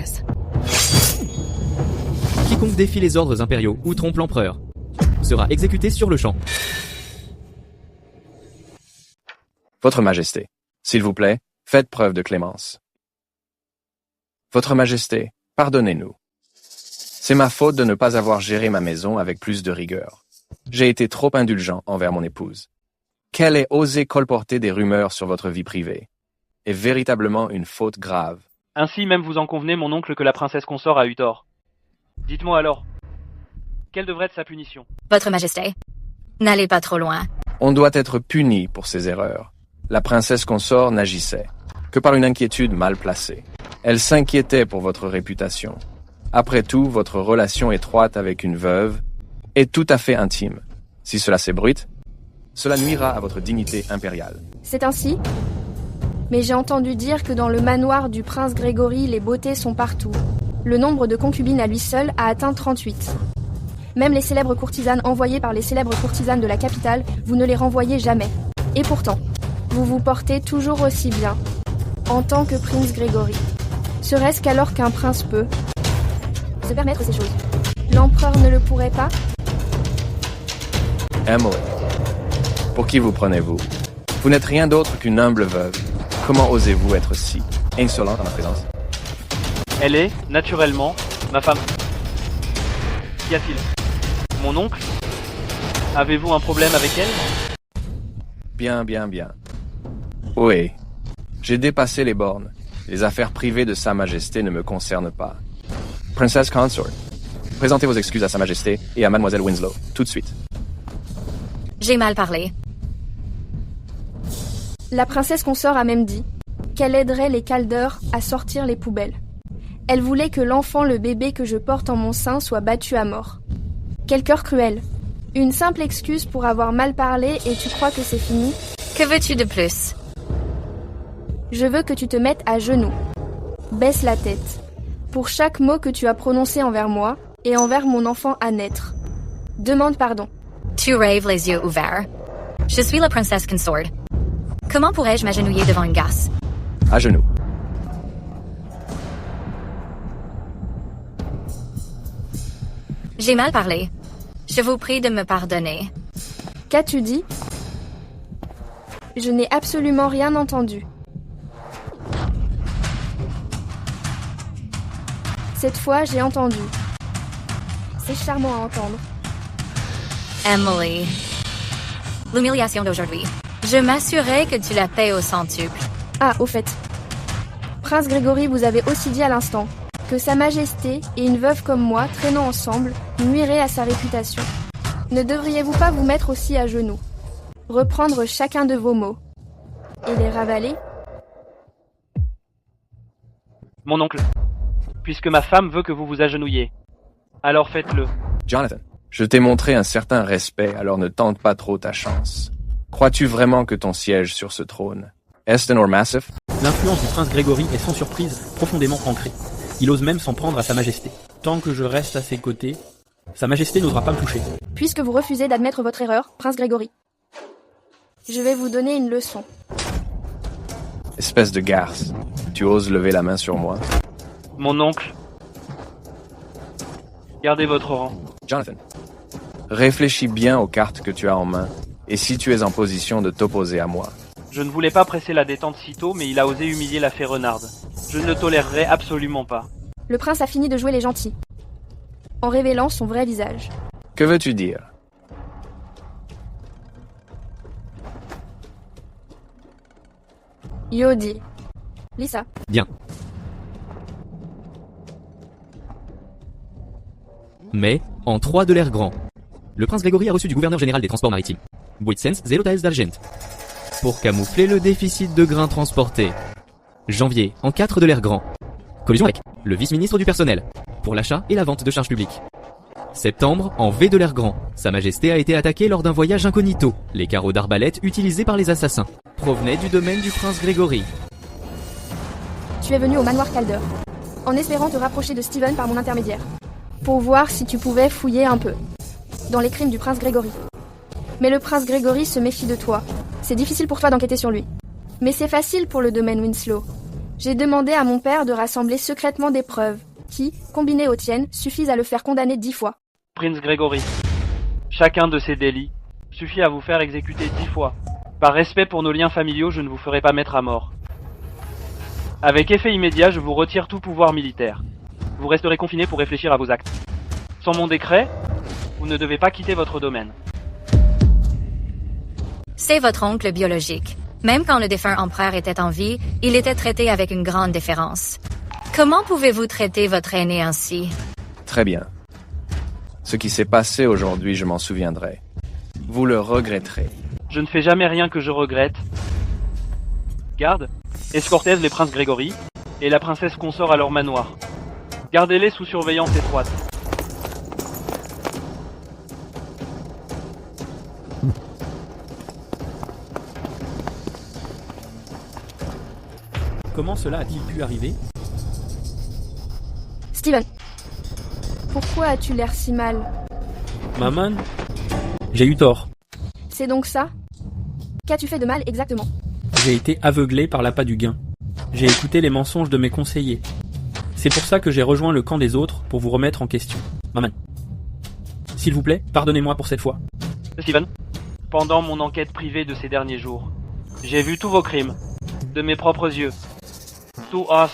Quiconque défie les ordres impériaux ou trompe l'empereur sera exécuté sur le champ. Votre Majesté, s'il vous plaît, faites preuve de clémence. Votre Majesté, pardonnez-nous. C'est ma faute de ne pas avoir géré ma maison avec plus de rigueur. J'ai été trop indulgent envers mon épouse. Qu'elle ait osé colporter des rumeurs sur votre vie privée est véritablement une faute grave. Ainsi même vous en convenez, mon oncle, que la princesse consort a eu tort. Dites-moi alors, quelle devrait être sa punition? Votre Majesté, n'allez pas trop loin. On doit être puni pour ses erreurs. La princesse consort n'agissait que par une inquiétude mal placée. Elle s'inquiétait pour votre réputation. Après tout, votre relation étroite avec une veuve est tout à fait intime. Si cela s'ébruite, cela nuira à votre dignité impériale. C'est ainsi? Mais j'ai entendu dire que dans le manoir du prince Gregory, les beautés sont partout. Le nombre de concubines à lui seul a atteint 38. Même les célèbres courtisanes envoyées par les célèbres courtisanes de la capitale, vous ne les renvoyez jamais. Et pourtant, vous vous portez toujours aussi bien, en tant que prince Gregory. Serait-ce qu'alors qu'un prince peut se permettre ces choses, l'empereur ne le pourrait pas? Emily, pour qui vous prenez-vous? Vous n'êtes rien d'autre qu'une humble veuve. Comment osez-vous être si insolente en ma présence? Elle est, naturellement, ma femme. Qu'y a-t-il? Mon oncle? Avez-vous un problème avec elle? Bien. Oui, j'ai dépassé les bornes. Les affaires privées de Sa Majesté ne me concernent pas. Princess Consort, présentez vos excuses à Sa Majesté et à Mademoiselle Winslow, tout de suite. J'ai mal parlé. La princesse consort a même dit qu'elle aiderait les Calder à sortir les poubelles. Elle voulait que l'enfant, le bébé que je porte en mon sein, soit battu à mort. Quel cœur cruel. Une simple excuse pour avoir mal parlé et tu crois que c'est fini? Que veux-tu de plus? Je veux que tu te mettes à genoux. Baisse la tête. Pour chaque mot que tu as prononcé envers moi et envers mon enfant à naître. Demande pardon. Tu rêves les yeux ouverts. Je suis la princesse consort. Comment pourrais-je m'agenouiller devant une garce? À genoux. J'ai mal parlé. Je vous prie de me pardonner. Qu'as-tu dit? Je n'ai absolument rien entendu. Cette fois, j'ai entendu. C'est charmant à entendre. Emily. L'humiliation d'aujourd'hui. Je m'assurais que tu la paies au centuple. Ah, au fait. Prince Grégory vous avait aussi dit à l'instant que Sa Majesté et une veuve comme moi traînant ensemble nuiraient à sa réputation. Ne devriez-vous pas vous mettre aussi à genoux, reprendre chacun de vos mots et les ravaler? Mon oncle, puisque ma femme veut que vous vous agenouilliez, alors faites-le. Jonathan, je t'ai montré un certain respect, alors ne tente pas trop ta chance. Crois-tu vraiment que ton siège sur ce trône est or massif? L'influence du prince Grégory est sans surprise profondément ancrée. Il ose même s'en prendre à Sa Majesté. Tant que je reste à ses côtés, Sa Majesté n'osera pas me toucher. Puisque vous refusez d'admettre votre erreur, prince Grégory, je vais vous donner une leçon. Espèce de garce, tu oses lever la main sur moi? Mon oncle, gardez votre rang. Jonathan, réfléchis bien aux cartes que tu as en main, et si tu es en position de t'opposer à moi. Je ne voulais pas presser la détente si tôt, mais il a osé humilier la fée renarde. Je ne le tolérerai absolument pas. Le prince a fini de jouer les gentils, en révélant son vrai visage. Que veux-tu dire? Yodi. Lisa. Bien. Mais, en 3 de l'air grand, le prince Grégory a reçu du gouverneur général des transports maritimes, Buitsens Zelotaes d'Argent, pour camoufler le déficit de grains transportés. Janvier, en 4 de l'air grand, collusion avec le vice-ministre du personnel, pour l'achat et la vente de charges publiques. Septembre, en V de l'air grand, Sa Majesté a été attaquée lors d'un voyage incognito. Les carreaux d'arbalète utilisés par les assassins provenaient du domaine du prince Grégory. Tu es venu au manoir Calder, en espérant te rapprocher de Steven par mon intermédiaire, pour voir si tu pouvais fouiller un peu dans les crimes du prince Grégory. Mais le prince Grégory se méfie de toi. C'est difficile pour toi d'enquêter sur lui. Mais c'est facile pour le domaine Winslow. J'ai demandé à mon père de rassembler secrètement des preuves qui, combinées aux tiennes, suffisent à le faire condamner 10 fois. Prince Grégory, chacun de ces délits suffit à vous faire exécuter 10 fois. Par respect pour nos liens familiaux, je ne vous ferai pas mettre à mort. Avec effet immédiat, je vous retire tout pouvoir militaire. Vous resterez confiné pour réfléchir à vos actes. Sans mon décret, vous ne devez pas quitter votre domaine. C'est votre oncle biologique. Même quand le défunt empereur était en vie, il était traité avec une grande déférence. Comment pouvez-vous traiter votre aîné ainsi? Très bien. Ce qui s'est passé aujourd'hui, je m'en souviendrai. Vous le regretterez. Je ne fais jamais rien que je regrette. Garde, escortez les princes Grégory et la princesse consort à leur manoir. Gardez-les sous surveillance étroite. Comment cela a-t-il pu arriver? Steven, pourquoi as-tu l'air si mal? Maman, j'ai eu tort. C'est donc ça? Qu'as-tu fait de mal exactement? J'ai été aveuglé par l'appât du gain. J'ai écouté les mensonges de mes conseillers. C'est pour ça que j'ai rejoint le camp des autres pour vous remettre en question. Maman, s'il vous plaît, pardonnez-moi pour cette fois. Steven, pendant mon enquête privée de ces derniers jours, j'ai vu tous vos crimes, de mes propres yeux. Tout os,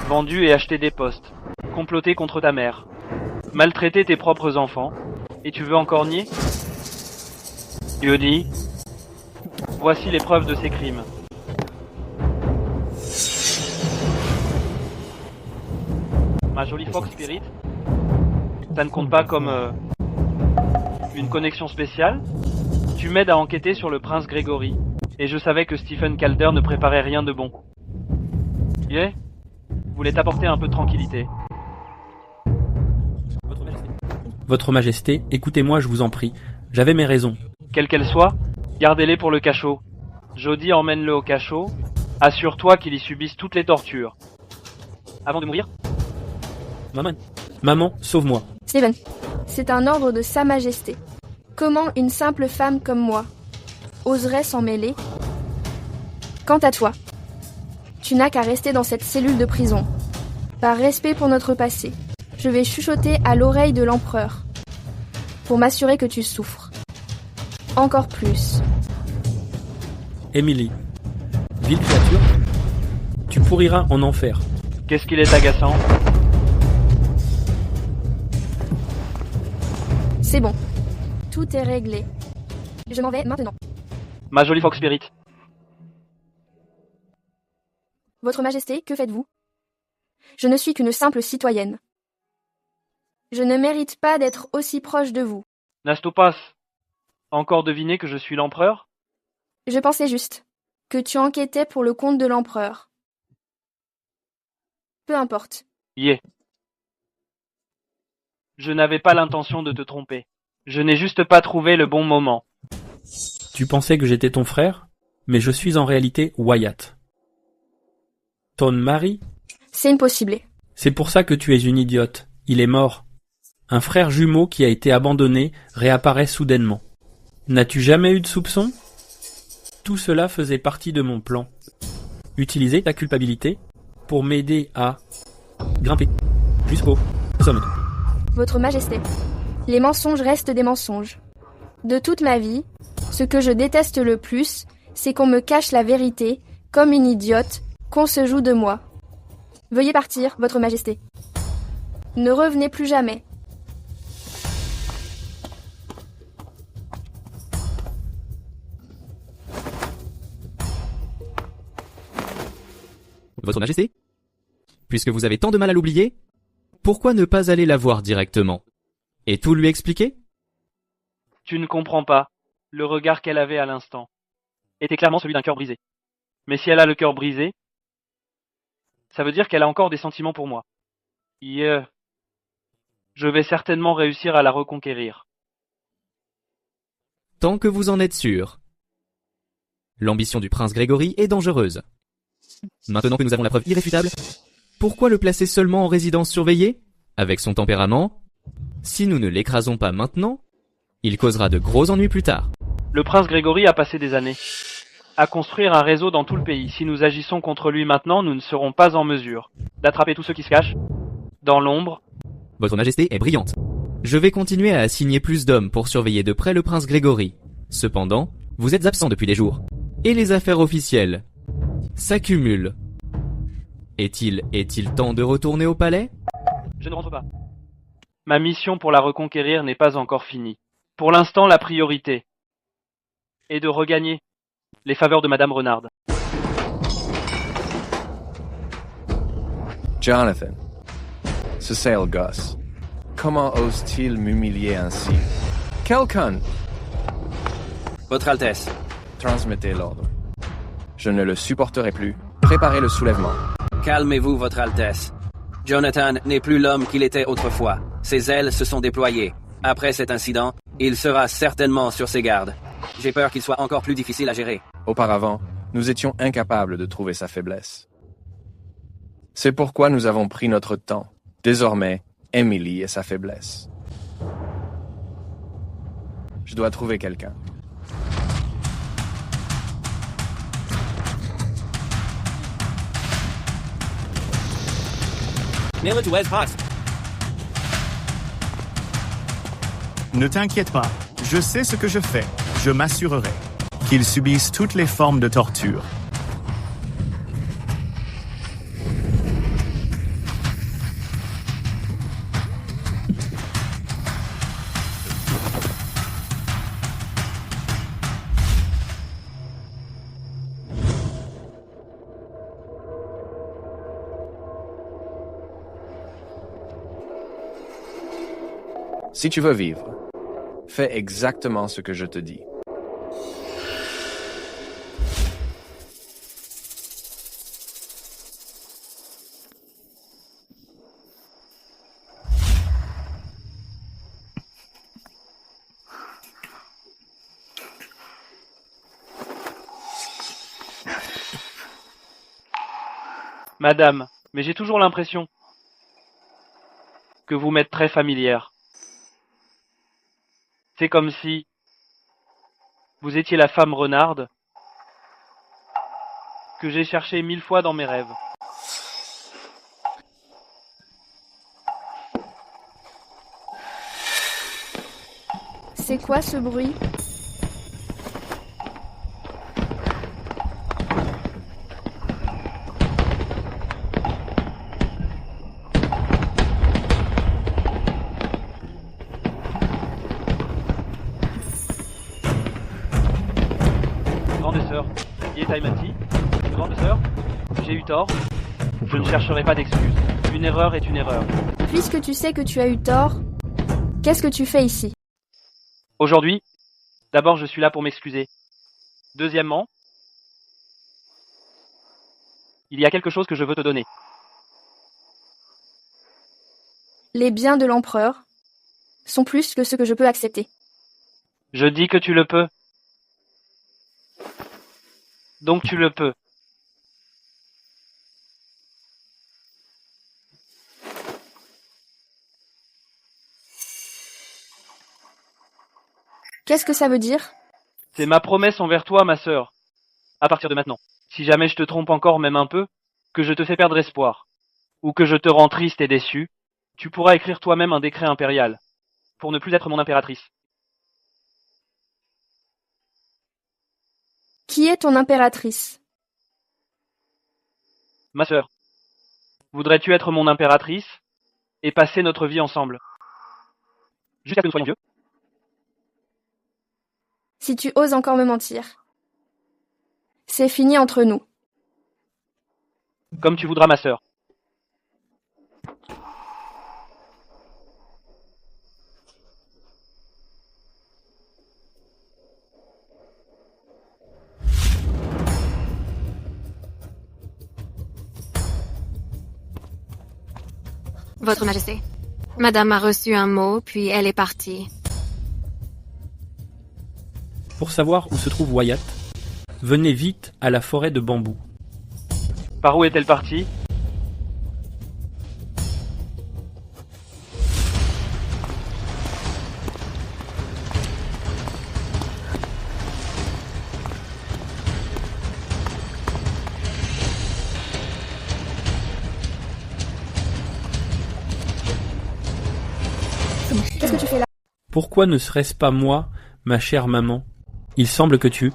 vendu et acheté des postes, comploté contre ta mère, maltraité tes propres enfants, et tu veux encore nier? Yodi, voici les preuves de ces crimes. Ma jolie Fox Spirit, ça ne compte pas comme une connexion spéciale. Tu m'aides à enquêter sur le prince Grégory, et je savais que Stephen Calder ne préparait rien de bon. Yeah, voulait t'apporter un peu de tranquillité. Votre Majesté, écoutez-moi, je vous en prie. J'avais mes raisons. Quelles qu'elles soient, gardez-les pour le cachot. Jody, emmène-le au cachot. Assure-toi qu'il y subisse toutes les tortures. Avant de mourir. Maman, sauve-moi. Steven, c'est un ordre de Sa Majesté. Comment une simple femme comme moi oserait s'en mêler? Quant à toi, tu n'as qu'à rester dans cette cellule de prison. Par respect pour notre passé, je vais chuchoter à l'oreille de l'empereur pour m'assurer que tu souffres. Encore plus. Emily, ville créature, tu pourriras en enfer. Qu'est-ce qu'il est agaçant? C'est bon. Tout est réglé. Je m'en vais maintenant. Ma jolie Fox Spirit. Votre Majesté, que faites-vous? Je ne suis qu'une simple citoyenne. Je ne mérite pas d'être aussi proche de vous. Nastopas, encore deviné que je suis l'empereur? Je pensais juste que tu enquêtais pour le compte de l'empereur. Peu importe. Yeah. Je n'avais pas l'intention de te tromper. Je n'ai juste pas trouvé le bon moment. Tu pensais que j'étais ton frère, mais je suis en réalité Wyatt. Ton mari? C'est impossible. C'est pour ça que tu es une idiote. Il est mort. Un frère jumeau qui a été abandonné réapparaît soudainement. N'as-tu jamais eu de soupçon? Tout cela faisait partie de mon plan. Utiliser ta culpabilité pour m'aider à grimper jusqu'au sommet. Votre Majesté, les mensonges restent des mensonges. De toute ma vie, ce que je déteste le plus, c'est qu'on me cache la vérité, comme une idiote, qu'on se joue de moi. Veuillez partir, Votre Majesté. Ne revenez plus jamais. Votre Majesté? Puisque vous avez tant de mal à l'oublier, pourquoi ne pas aller la voir directement? Et tout lui expliquer? Tu ne comprends pas. Le regard qu'elle avait à l'instant était clairement celui d'un cœur brisé. Mais si elle a le cœur brisé, ça veut dire qu'elle a encore des sentiments pour moi. Je vais certainement réussir à la reconquérir. Tant que vous en êtes sûr. L'ambition du prince Grégory est dangereuse. Maintenant que nous avons la preuve irréfutable, pourquoi le placer seulement en résidence surveillée? Avec son tempérament, si nous ne l'écrasons pas maintenant, il causera de gros ennuis plus tard. Le prince Grégory a passé des années à construire un réseau dans tout le pays. Si nous agissons contre lui maintenant, nous ne serons pas en mesure d'attraper tous ceux qui se cachent dans l'ombre. Votre Majesté est brillante. Je vais continuer à assigner plus d'hommes pour surveiller de près le prince Grégory. Cependant, vous êtes absent depuis des jours. Et les affaires officielles s'accumulent. Est-il temps de retourner au palais? Je ne rentre pas. Ma mission pour la reconquérir n'est pas encore finie. Pour l'instant, la priorité est de regagner les faveurs de Madame Renard. Jonathan, ce sale gosse, comment ose-t-il m'humilier ainsi? Quelqu'un! Votre Altesse. Transmettez l'ordre. Je ne le supporterai plus. Préparez le soulèvement. Calmez-vous, Votre Altesse. Jonathan n'est plus l'homme qu'il était autrefois. Ses ailes se sont déployées. Après cet incident, il sera certainement sur ses gardes. J'ai peur qu'il soit encore plus difficile à gérer. Auparavant, nous étions incapables de trouver sa faiblesse. C'est pourquoi nous avons pris notre temps. Désormais, Emily est sa faiblesse. Je dois trouver quelqu'un. Ne t'inquiète pas, je sais ce que je fais. Je m'assurerai qu'ils subissent toutes les formes de torture. Si tu veux vivre, fais exactement ce que je te dis. Madame, mais j'ai toujours l'impression que vous m'êtes très familière. C'est comme si Vous étiez la femme renarde que j'ai cherchée 1000 fois dans mes rêves. C'est quoi ce bruit? Grande sœur, qui est Taimanti? Grande sœur, j'ai eu tort. Je ne chercherai pas d'excuses. Une erreur est une erreur. Puisque tu sais que tu as eu tort, qu'est-ce que tu fais ici? Aujourd'hui, d'abord je suis là pour m'excuser. Deuxièmement, il y a quelque chose que je veux te donner. Les biens de l'empereur sont plus que ce que je peux accepter. Je dis que tu le peux. Donc tu le peux. Qu'est-ce que ça veut dire? C'est ma promesse envers toi, ma sœur. À partir de maintenant. Si jamais je te trompe encore même un peu, que je te fais perdre espoir, ou que je te rends triste et déçu, tu pourras écrire toi-même un décret impérial, pour ne plus être mon impératrice. Qui est ton impératrice? Ma sœur, voudrais-tu être mon impératrice et passer notre vie ensemble? Jusqu'à ce que nous soyons vieux? Si tu oses encore me mentir, c'est fini entre nous. Comme tu voudras, ma sœur. Votre Majesté, Madame a reçu un mot, puis elle est partie. Pour savoir où se trouve Wyatt, venez vite à la forêt de bambou. Par où est-elle partie? Qu'est-ce que tu fais là? Pourquoi ne serait-ce pas moi, ma chère maman? Il semble que tu,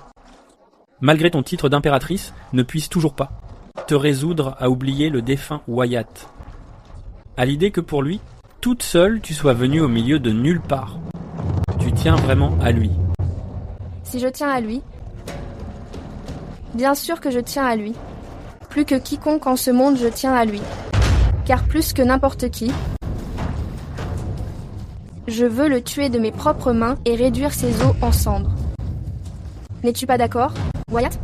malgré ton titre d'impératrice, ne puisses toujours pas te résoudre à oublier le défunt Wyatt. À l'idée que pour lui, toute seule, tu sois venue au milieu de nulle part. Tu tiens vraiment à lui. Si je tiens à lui, bien sûr que je tiens à lui. Plus que quiconque en ce monde, je tiens à lui. Car plus que n'importe qui, je veux le tuer de mes propres mains et réduire ses os en cendres. N'es-tu pas d'accord, Wyatt?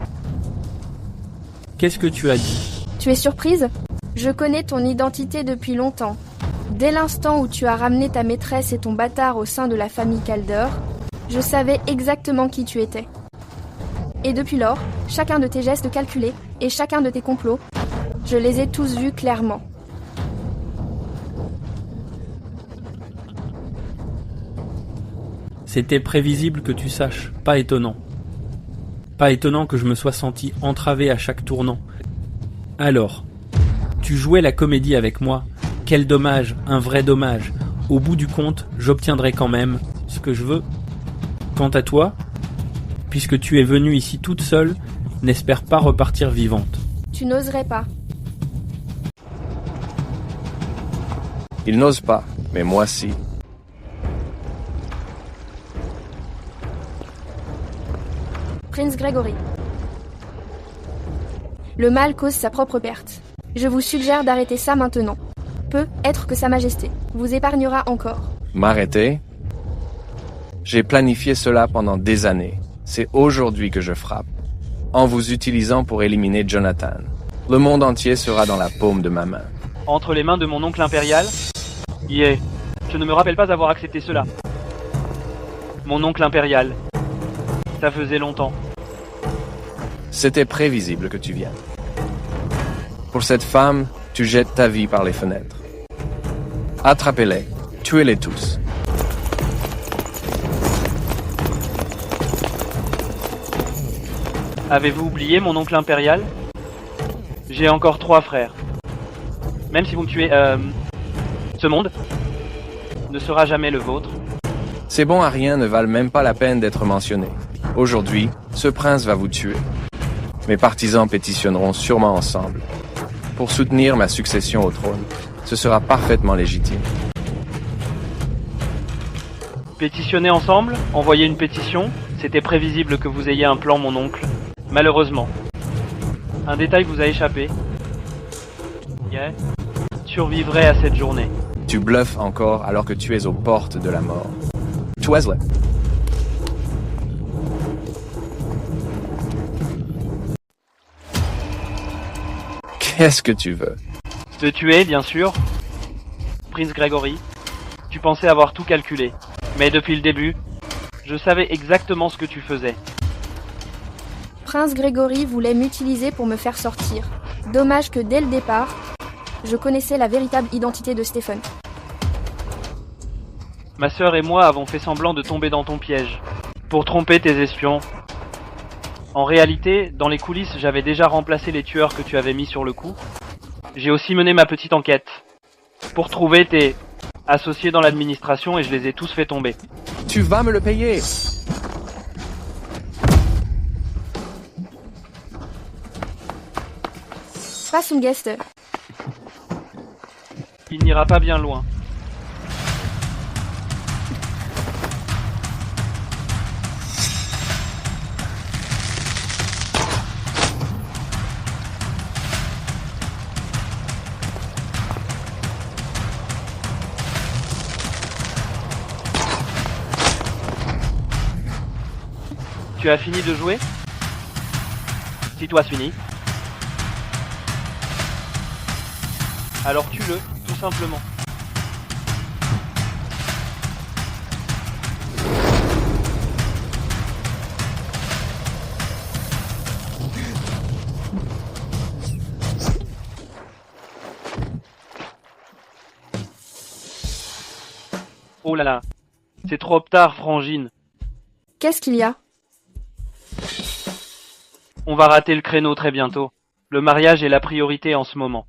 Qu'est-ce que tu as dit? Tu es surprise? Je connais ton identité depuis longtemps. Dès l'instant où tu as ramené ta maîtresse et ton bâtard au sein de la famille Calder, je savais exactement qui tu étais. Et depuis lors, chacun de tes gestes calculés et chacun de tes complots, je les ai tous vus clairement. C'était prévisible que tu saches, pas étonnant. Pas étonnant que je me sois senti entravé à chaque tournant. Alors, tu jouais la comédie avec moi. Quel dommage, un vrai dommage. Au bout du compte, j'obtiendrai quand même ce que je veux. Quant à toi, puisque tu es venue ici toute seule, n'espère pas repartir vivante. Tu n'oserais pas. Il n'ose pas, mais moi si. Prince Gregory. Le mal cause sa propre perte. Je vous suggère d'arrêter ça maintenant. Peut être que Sa Majesté vous épargnera encore. M'arrêter? J'ai planifié cela pendant des années. C'est aujourd'hui que je frappe. En vous utilisant pour éliminer Jonathan. Le monde entier sera dans la paume de ma main. Entre les mains de mon oncle impérial? Yeah. Je ne me rappelle pas avoir accepté cela. Mon oncle impérial. Ça faisait longtemps. C'était prévisible que tu viennes. Pour cette femme, tu jettes ta vie par les fenêtres. Attrapez-les, tuez-les tous. Avez-vous oublié mon oncle impérial? J'ai encore 3 frères. Même si vous me tuez, ce monde ne sera jamais le vôtre. Ces bons à rien ne valent même pas la peine d'être mentionnés. Aujourd'hui, ce prince va vous tuer. Mes partisans pétitionneront sûrement ensemble. Pour soutenir ma succession au trône, ce sera parfaitement légitime. Pétitionner ensemble? Envoyer une pétition? C'était prévisible que vous ayez un plan, mon oncle. Malheureusement. Un détail vous a échappé. Yeah. Survivrai à cette journée. Tu bluffes encore alors que tu es aux portes de la mort. Wesley. Qu'est-ce que tu veux? Te tuer, bien sûr. Prince Gregory, tu pensais avoir tout calculé. Mais depuis le début, je savais exactement ce que tu faisais. Prince Gregory voulait m'utiliser pour me faire sortir. Dommage que dès le départ, je connaissais la véritable identité de Stephen. Ma sœur et moi avons fait semblant de tomber dans ton piège, pour tromper tes espions. En réalité, dans les coulisses, j'avais déjà remplacé les tueurs que tu avais mis sur le coup. J'ai aussi mené ma petite enquête, pour trouver tes associés dans l'administration et je les ai tous fait tomber. Tu vas me le payer! Passe un guest. Il n'ira pas bien loin. Tu as fini de jouer? Si toi fini. Alors tue-le, tout simplement. Oh là là, c'est trop tard, Frangine. Qu'est-ce qu'il y a? On va rater le créneau très bientôt. Le mariage est la priorité en ce moment.